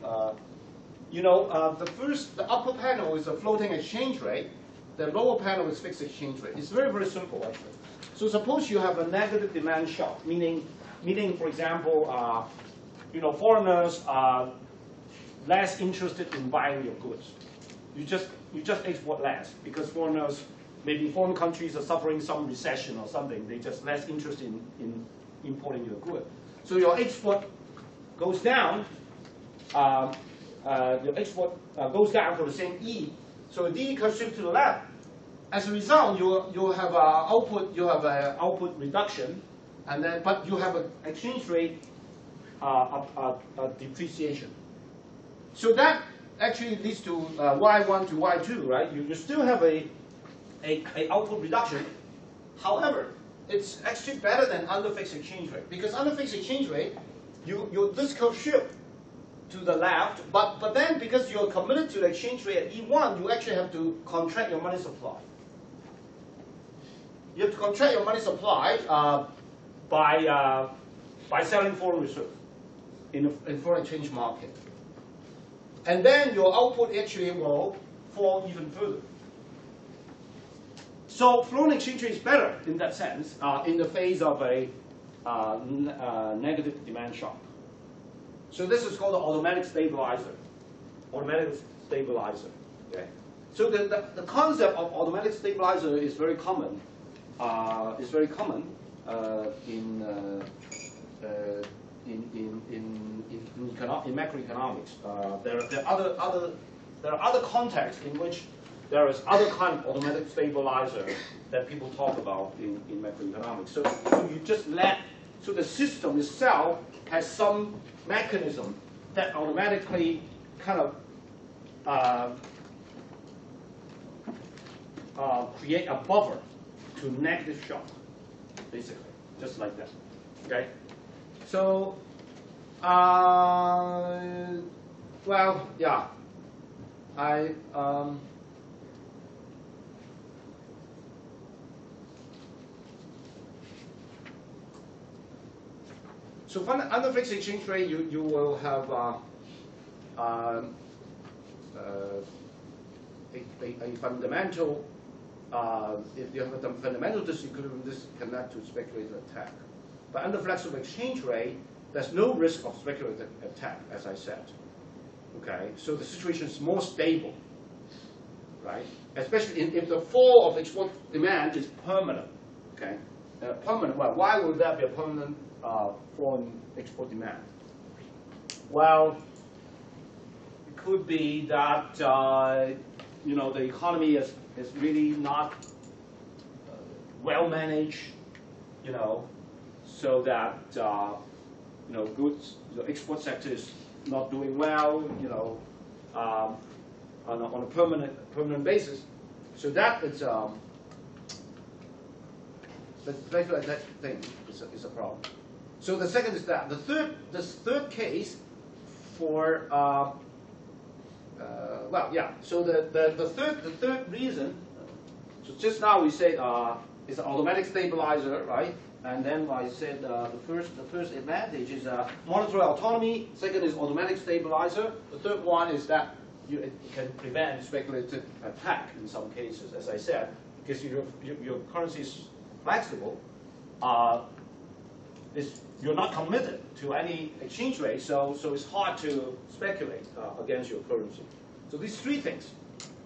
The upper panel is a floating exchange rate. The lower panel is fixed exchange rate. It's very, very simple, actually. So suppose you have a negative demand shock, meaning, for example, foreigners are less interested in buying your goods. You just export less because maybe foreign countries are suffering some recession or something. They're just less interested in importing your good. So your export goes down. Your export goes down for the same E. So the D curve shifts to the left. As a result, you have output reduction, but you have an exchange rate depreciation. So that actually leads to Y1 to Y2, right? You still have a a output reduction. However, it's actually better than under fixed exchange rate, because under fixed exchange rate, this curve shift to the left, but then because you're committed to the exchange rate at E1, you actually have to contract your money supply. You have to contract your money supply by selling foreign reserve in foreign exchange market. And then your output actually will fall even further. So floating exchange rate is better in that sense in the face of a negative demand shock. So this is called the automatic stabilizer. Automatic stabilizer. Okay. So the concept of automatic stabilizer is very common. In macroeconomics. There are other contexts in which there is other kind of automatic stabilizer that people talk about in macroeconomics. So you just so the system itself has some mechanism that automatically kind of create a buffer to negative shock, basically, just like that. Okay. So, well, yeah, so under fixed exchange rate, you will have a fundamental. If you have a fundamental disequilibrium, this can lead to speculative attack. But under flexible exchange rate, there's no risk of speculative attack, as I said. Okay, so the situation is more stable, right? Especially if the fall of export demand is permanent. Okay, permanent. Well, why would that be a permanent fall in export demand? Well, it could be that the economy is really not well managed, so that goods, the export sector is not doing well, on a permanent basis. So that is that thing is a problem. So the second is that the third case for well, yeah. So the third reason. So just now we said it's an automatic stabilizer, right? And then I said the first advantage is monetary autonomy. Second is automatic stabilizer. The third one is that it can prevent speculative attack in some cases, as I said, because your currency is flexible. You're not committed to any exchange rate, so it's hard to speculate against your currency. So these three things.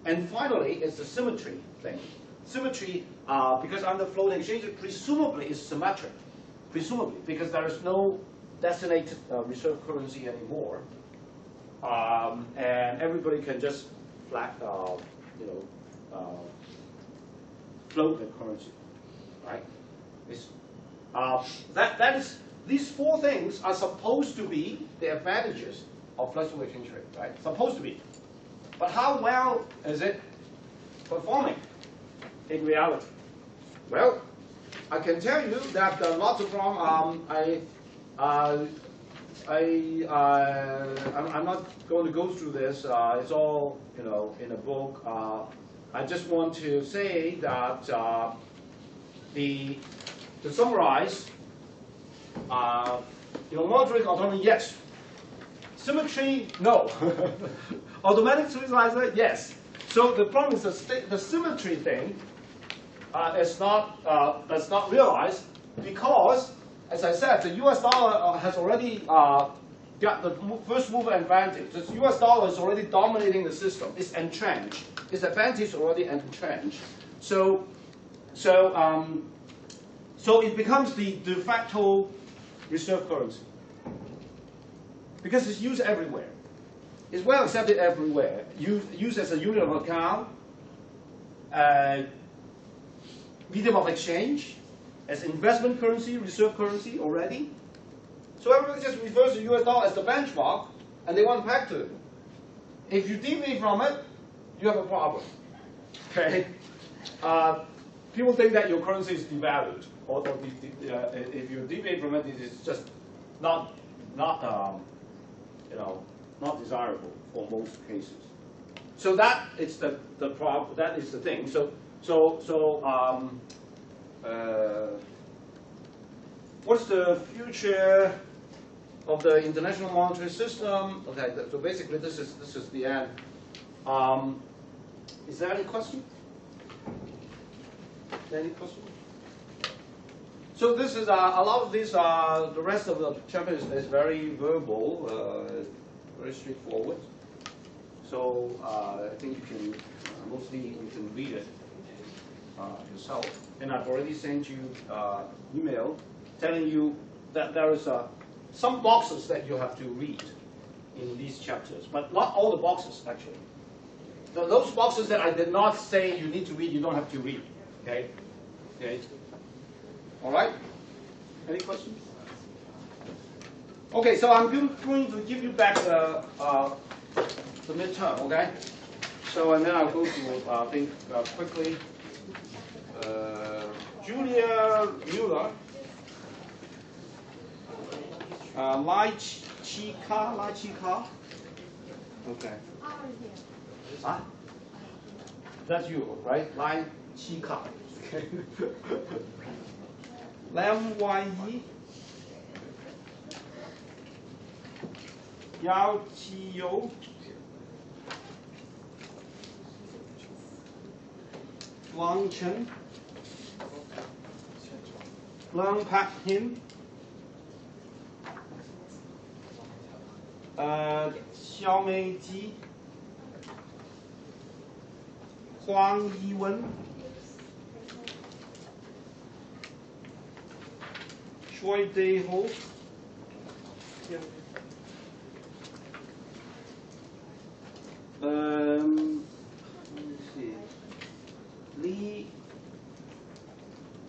And finally, it's the symmetry thing. Symmetry, because under floating exchange rate, presumably is symmetric. Presumably, because there is no designated reserve currency anymore. And everybody can just float the currency, right? These four things are supposed to be the advantages of flexible exchange rate, right? Supposed to be. But how well is it performing in reality? Well, I can tell you that there are lots of problems. I'm not going to go through this. It's all in a book. I just want to say that to summarize, monetary autonomy, yes. Symmetry, no. Automatic stabilizer, yes. So the problem is the symmetry thing is not realized because, as I said, the U.S. dollar has already got the first mover advantage. The U.S. dollar is already dominating the system. It's entrenched. Its advantage is already entrenched. So it becomes the de facto reserve currency because it's used everywhere. It's well accepted everywhere. Used as a unit of account, medium of exchange, as investment currency, reserve currency already. So everybody just refers to US dollar as the benchmark, and they want to peg to it. If you deviate from it, you have a problem. Okay. people think that your currency is devalued, or if you deviate from it, it is just not not desirable for most cases. So that is the problem. That is the thing. What's the future of the international monetary system? Okay, so basically this is the end. Is there any question? Any question? So this is a lot of these. The rest of the chapter is very verbal, very straightforward. So I think you can mostly you can read it yourself. And I've already sent you email telling you that there is some boxes that you have to read in these chapters, but not all the boxes actually. So those boxes that I did not say you need to read, you don't have to read. Okay. Okay. All right. Any questions? Okay. So I'm going to give you back the midterm. Okay. So and then I'll go to think quickly. Julia Mueller. Lai Chi. Okay. Ah, that's you, right? Lai Chi. Okay. Lam Wai Yi. Yao Chi Yo. Wang Chen. Lang Pak Hin. Xiao Mei Ji. Huang Yiwen. Choi Dae-ho. Let me see. Lee.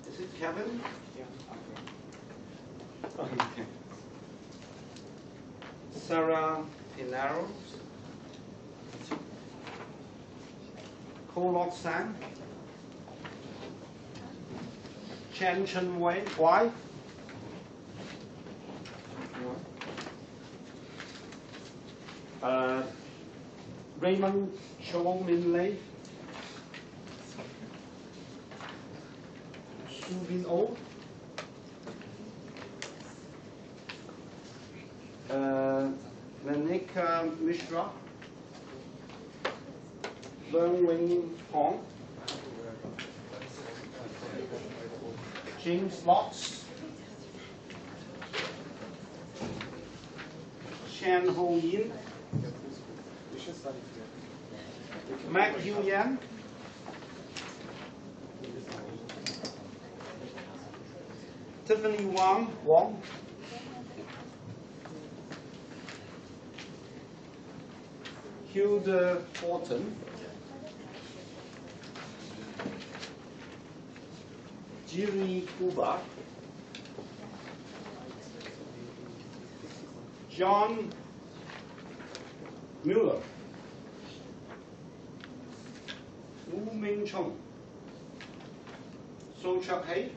Is it Kevin? Yeah. Okay. Sarah Pinaro. Ko Lok Sang. Chen Chen Wei. Why? Raymond Cho Min Lei. Su Bin O. Manika Mishra. Leung Wing Hong. James Lotz. Chan Ho Yin. Mac Yu Yan. Tiffany Wong. Hilda Fortin. Jiri Kuba. John Mueller. Wu Ming Chong. So Chuck Hay.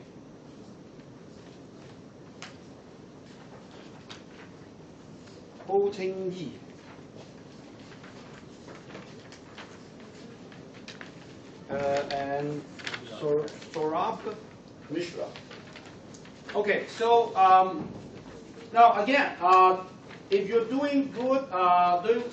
Ho Ting Yi. And Saurabh Mishra. Okay, so now again, if you're doing good,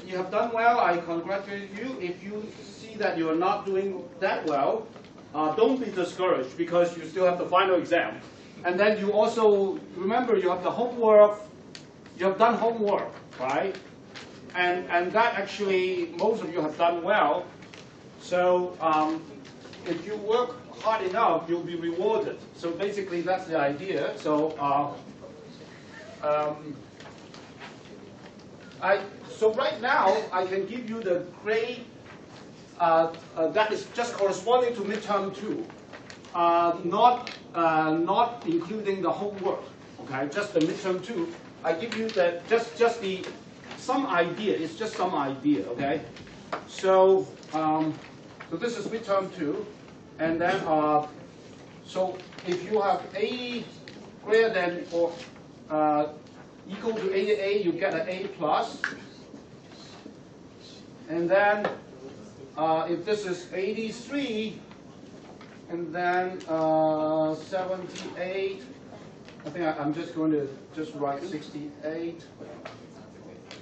you have done well, I congratulate you. If you see that you are not doing that well, don't be discouraged because you still have the final exam. And then you also, remember you have the homework, you have done homework, right? And that actually, most of you have done well. So if you work hard enough, you'll be rewarded. So basically that's the idea. So so right now, I can give you the grade that is just corresponding to midterm 2, not including the homework. Okay, just the midterm 2. I give you the just the some idea. It's just some idea. Okay, so so this is midterm 2. And then, so if you have 80 greater than or equal to 88, you get an A plus. And then if this is 83, and then 78, I think I'm just going to just write 68,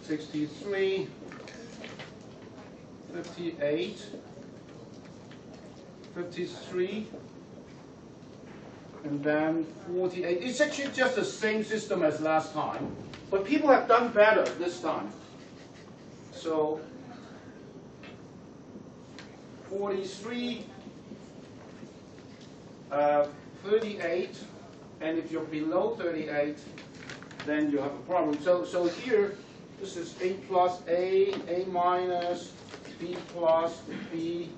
63, 58, 53, and then 48. It's actually just the same system as last time, but people have done better this time. So 43, 38, and if you're below 38, then you have a problem. So here, this is A plus A minus, B plus, B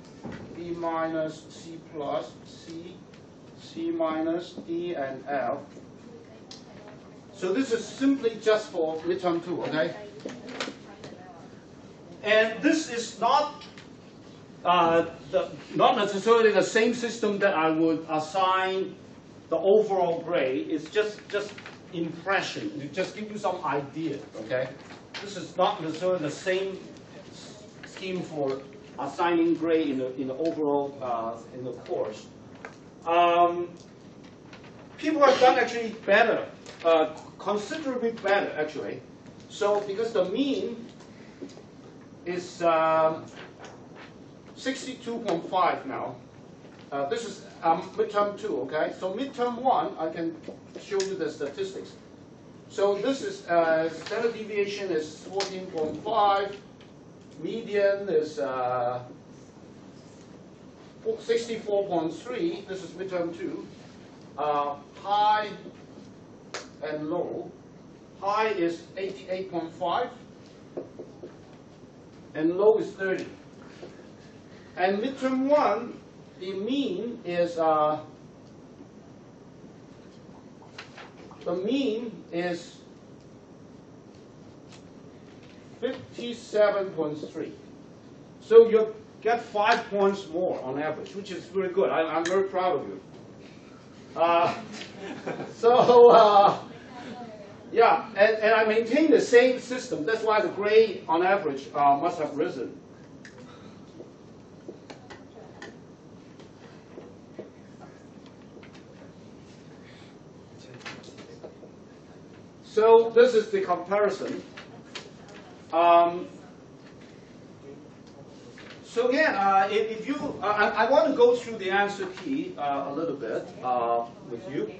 minus, C plus, C minus, D, and F. So this is simply just for midterm 2, okay? And this is not not necessarily the same system that I would assign the overall grade. It's just impression. It just give you some idea, okay? This is not necessarily the same scheme for assigning grade in the overall in the course. People have done actually better, considerably better actually. So because the mean is 62.5 now. This is midterm 2, okay? So midterm 1, I can show you the statistics. So this is standard deviation is 14.5, median is 64.3. This is midterm 2. High and low. High is 88.5, and low is 30. And midterm 1, the mean is 57.3. So you get 5 points more on average, which is very good. I'm very proud of you. Yeah, and I maintain the same system. That's why the grade on average must have risen. So this is the comparison. So again, if you, I want to go through the answer key a little bit with you.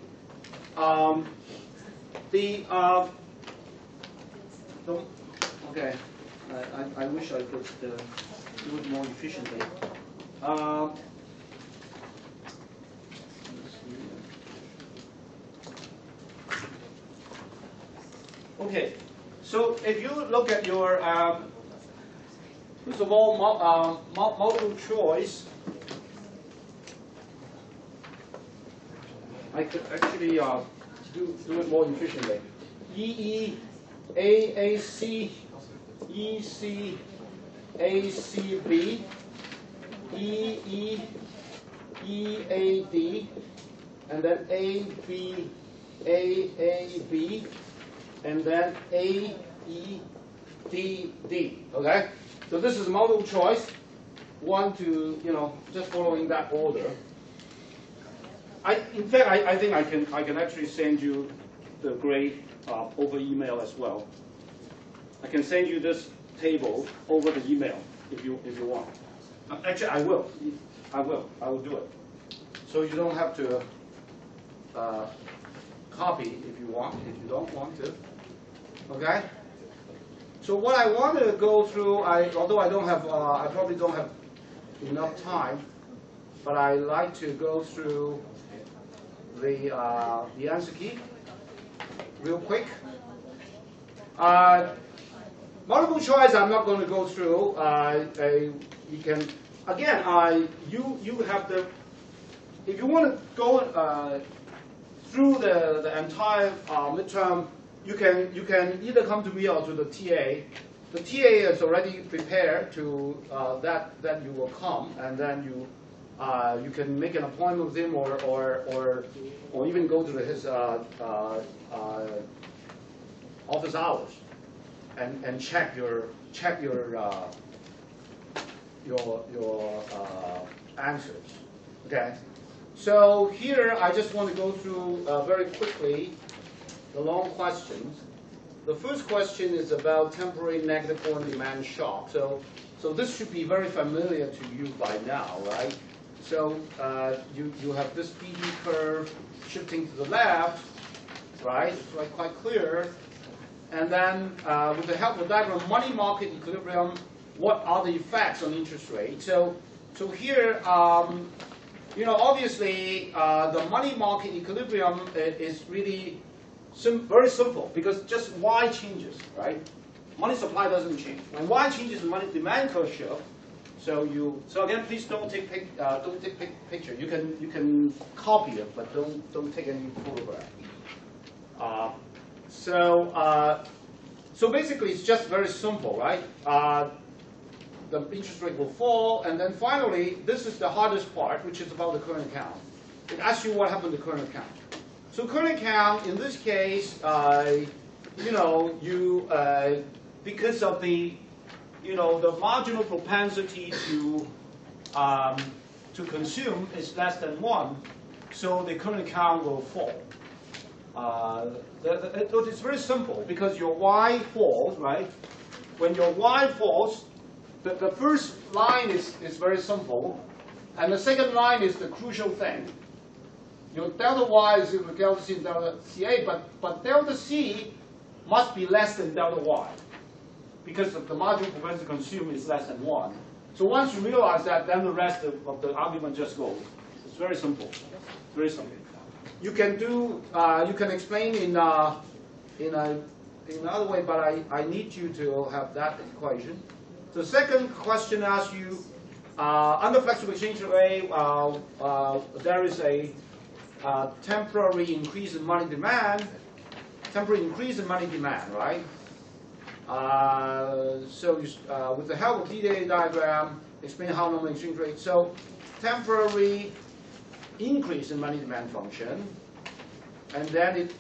Okay, I wish I could do it more efficiently. Okay, so if you look at your, first of all, multiple choice, I could actually do it more efficiently. EE, AAC, EC, ACB, EE, EAD, and then AB, AAB, and then A, E, D, D, okay? So this is multiple choice. One to, just following that order. In fact, I think I can actually send you the grade over email as well. I can send you this table over the email if you want. Actually, I will do it. So you don't have to copy if you want, if you don't want to. Okay? So what I want to go through, although I don't have, I probably don't have enough time, but I like to go through the answer key real quick. Multiple choice, I'm not going to go through. You can, again, you have the, if you want to go through the entire midterm, you can either come to me or to the TA. The TA is already prepared to that you will come, and then you you can make an appointment with him, or even go to his office hours, and check your answers. Okay. So here I just want to go through very quickly the long questions. The first question is about temporary negative foreign demand shock. So this should be very familiar to you by now, right? So you have this PD curve shifting to the left, right? It's quite clear. And then with the help of the diagram, money market equilibrium, what are the effects on interest rate? So here, obviously the money market equilibrium is really very simple, because just Y changes, right? Money supply doesn't change. When Y changes, the money demand curve shift. So again, please don't take picture. You can copy it, but don't take any photograph. So basically, it's just very simple, right? The interest rate will fall, and then finally, this is the hardest part, which is about the current account. It asks you what happened to current account. So current account, in this case, because of the marginal propensity to consume is less than 1, so the current account will fall. It's very simple, because your Y falls, right? When your Y falls, the first line is very simple, and the second line is the crucial thing. Your delta Y is equal to delta C and delta CA, but delta C must be less than delta Y, because the marginal propensity to consume is less than 1. So once you realize that, then the rest of the argument just goes. It's very simple. Very simple. You can explain in another way, but I need you to have that equation. The second question asks you, under flexible exchange rate, there is a temporary increase in money demand. Temporary increase in money demand, right? So with the help of DDA diagram, explain how normal exchange rate. So temporary increase in money demand function, and then it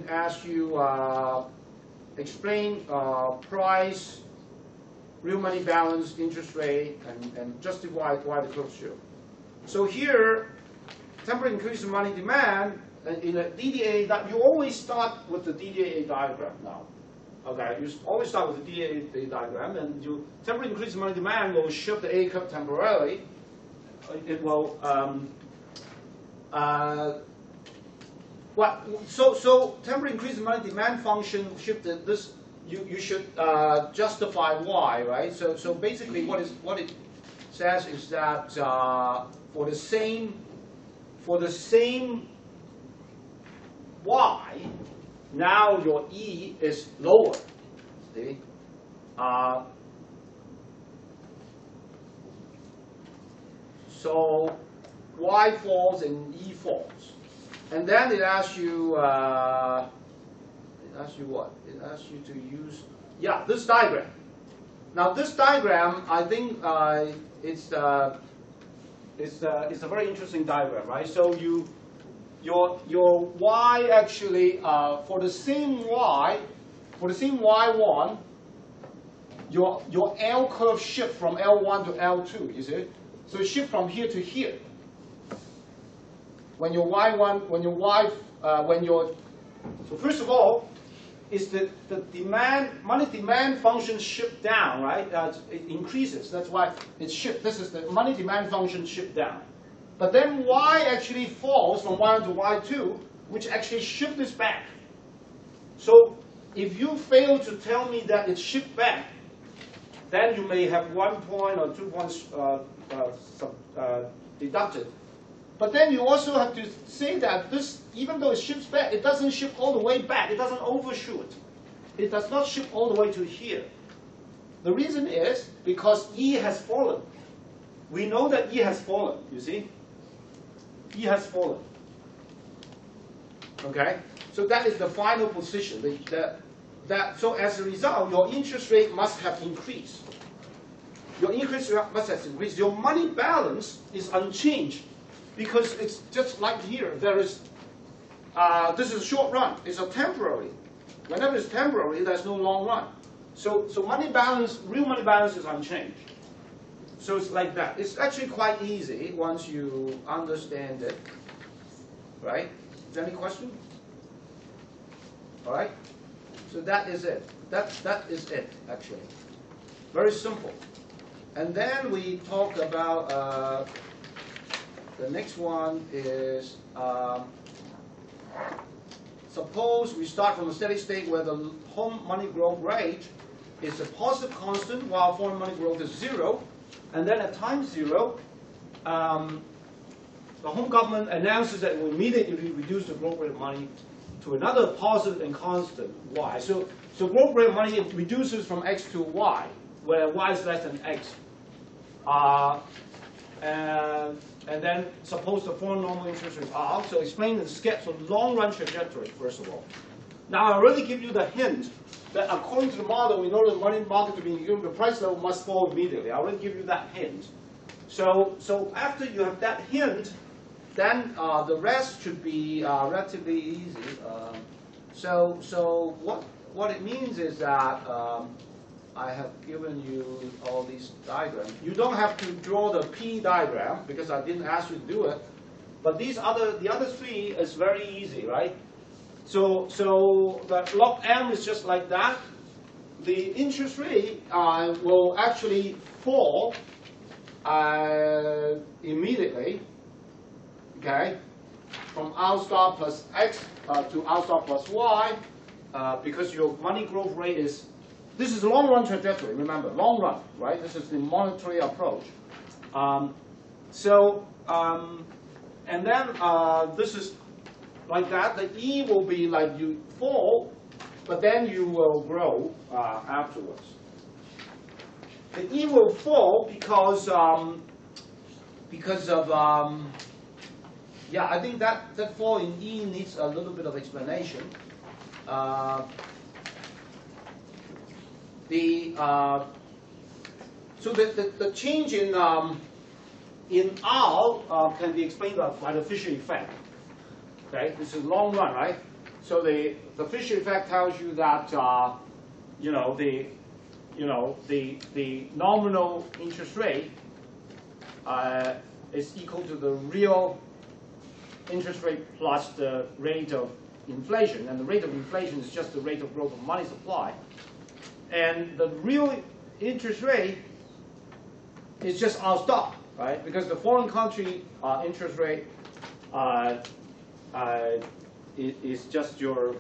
asks you explain price, real money balance, interest rate, and justify why the curve shift. So here, temporary increase in money demand in a DDA, that you always start with the DDA diagram now. Okay, you always start with the DDA diagram, and you temporary increase in money demand will shift the A curve temporarily. It will. So temporary increase in money demand function shifted this. You should justify why, right? So basically, what it says is that for the same Y, now your E is lower. See? So Y falls and E falls. And then it asks you, what? It asks you to use, this diagram. Now this diagram, I think it's a very interesting diagram, right? So your Y actually, for the same Y1, your L curve shift from L1 to L2, you see? So it shift from here to here. So first of all, is the money demand function shift down, right? It increases. That's why it shift. This is the money demand function shift down. But then Y actually falls from Y1 to Y2, which actually shift this back. So if you fail to tell me that it shift back, then you may have 1 point or 2 points deducted. But then you also have to say that this, even though it shifts back, it doesn't shift all the way back. It doesn't overshoot. It does not shift all the way to here. The reason is because E has fallen. We know that E has fallen, you see? E has fallen. Okay? So that is the final position. So as a result, your interest rate must have increased. your interest assets increase, your money balance is unchanged because it's just like here. There is, this is a short run. It's a temporary. Whenever it's temporary, there's no long run. So money balance, real money balance is unchanged. So it's like that. It's actually quite easy once you understand it, right? Is there any question? All right. So that is it. That is it actually. Very simple. And then we talk about the next one is suppose we start from a steady state where the home money growth rate is a positive constant while foreign money growth is 0. And then at time 0, the home government announces that it will immediately reduce the growth rate of money to another positive and constant y. So growth rate of money reduces from x to y, where y is less than x. And then suppose the foreign normal interest rates are. So explain the sketch of long-run trajectory, first of all. Now I already give you the hint that according to the model, in order for the money market to be equilibrium, the price level must fall immediately. I already give you that hint. So after you have that hint, then the rest should be relatively easy. So what it means is that I have given you all these diagrams. You don't have to draw the P diagram because I didn't ask you to do it. But the other three is very easy, right? So the log M is just like that. The interest rate will actually fall immediately, okay, from R star plus X to R star plus Y, because your money growth rate is, this is long run trajectory, remember, long run, right? This is the monetary approach. And then this is like that. The E will be like you fall, but then you will grow afterwards. The E will fall because of, yeah, I think that fall in E needs a little bit of explanation. So the change in R can be explained by the Fisher effect. Okay, this is long run, right? So the Fisher effect tells you that the nominal interest rate is equal to the real interest rate plus the rate of inflation, and the rate of inflation is just the rate of growth of money supply. And the real interest rate is just R star, right? Because the foreign country interest rate is just your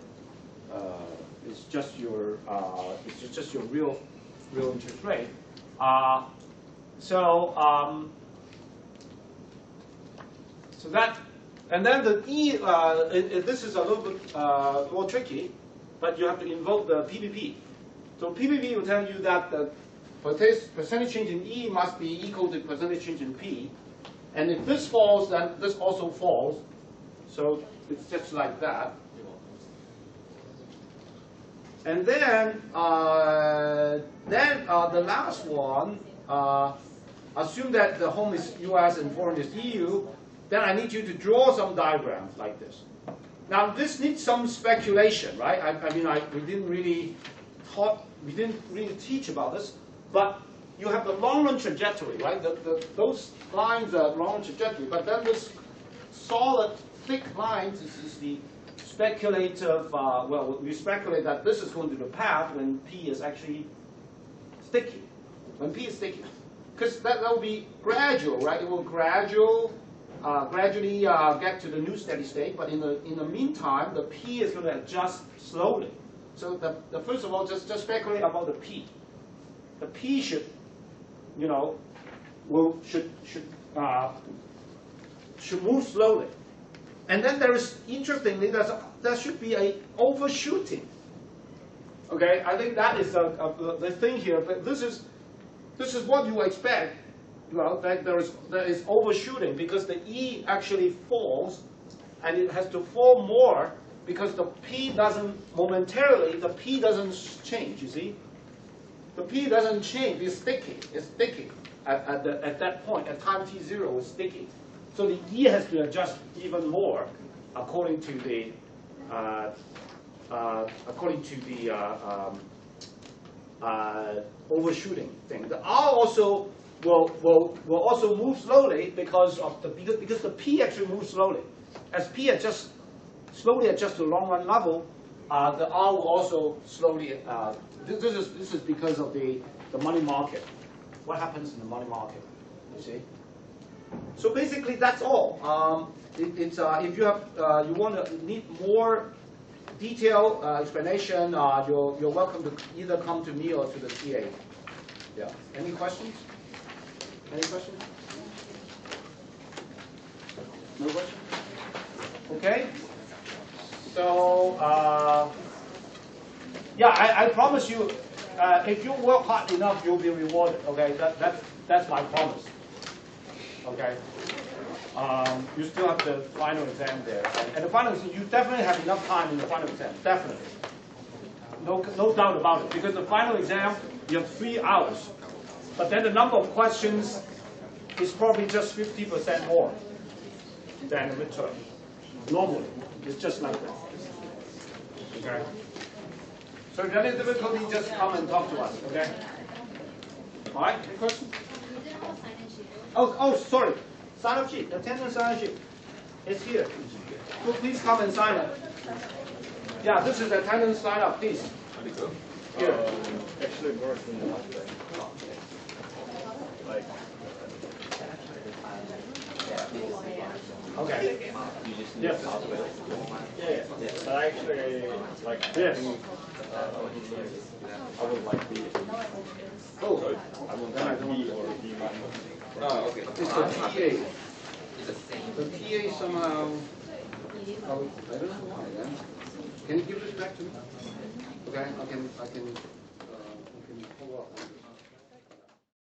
real interest rate. So that, and then the E. This is a little bit more tricky, but you have to invoke the PPP. So PPP will tell you that the percentage change in E must be equal to percentage change in P. And if this falls, then this also falls. So it's just like that. And then the last one, assume that the home is US and foreign is EU, then I need you to draw some diagrams like this. Now this needs some speculation, right? We didn't really teach about this, but you have the long-run trajectory, right? Those lines are long-run trajectory, but then this solid, thick lines is the speculative, well, we speculate that this is going to be the path when P is actually sticky. When P is sticky. Because that will be gradual, right? It will gradually get to the new steady state, but in the meantime, the P is going to adjust slowly. So first of all, just speculate about the P. The P should move slowly. And then there is, interestingly, there should be a overshooting. Okay, I think that is the thing here. But this is what you expect. Well, that there is overshooting because the E actually falls, and it has to fall more because the P doesn't momentarily. The P doesn't change. You see, The P doesn't change, it's sticky. It's sticky at that point. At time t0, it's sticky. So the E has to adjust even more according to the overshooting thing. The R also will also move slowly because the P actually moves slowly. As P slowly adjusts to long run level, the R will also slowly. This is because of the money market. What happens in the money market? You see. So basically, that's all. If you need more detailed explanation, you're welcome to either come to me or to the TA. Yeah. Any questions? Any questions? No questions? Okay. So yeah, I promise you, if you work hard enough, you'll be rewarded. Okay, that's my promise. Okay. You still have the final exam there, and the final exam, you definitely have enough time in the final exam. Definitely. No doubt about it. Because the final exam, you have 3 hours, but then the number of questions is probably just 50% more than the midterm. Normally, it's just like that. Okay. So if you have any difficulty, just come and talk to us. Okay. All right. Any questions? Oh, sorry. Sign-up sheet, attendance sign-up sheet. It's here. So please come and sign it. Yeah, this is attendance sign-up, please. Here. Actually works in the last day. Like. Okay. Yes. Yeah. But actually, like. Yes. I would like B. Oh. I would like B or B minus. Oh, okay. It's the TA. It's the same. The TA somehow. Oh, I don't know why. Then. Can you give this back to me? Okay. I can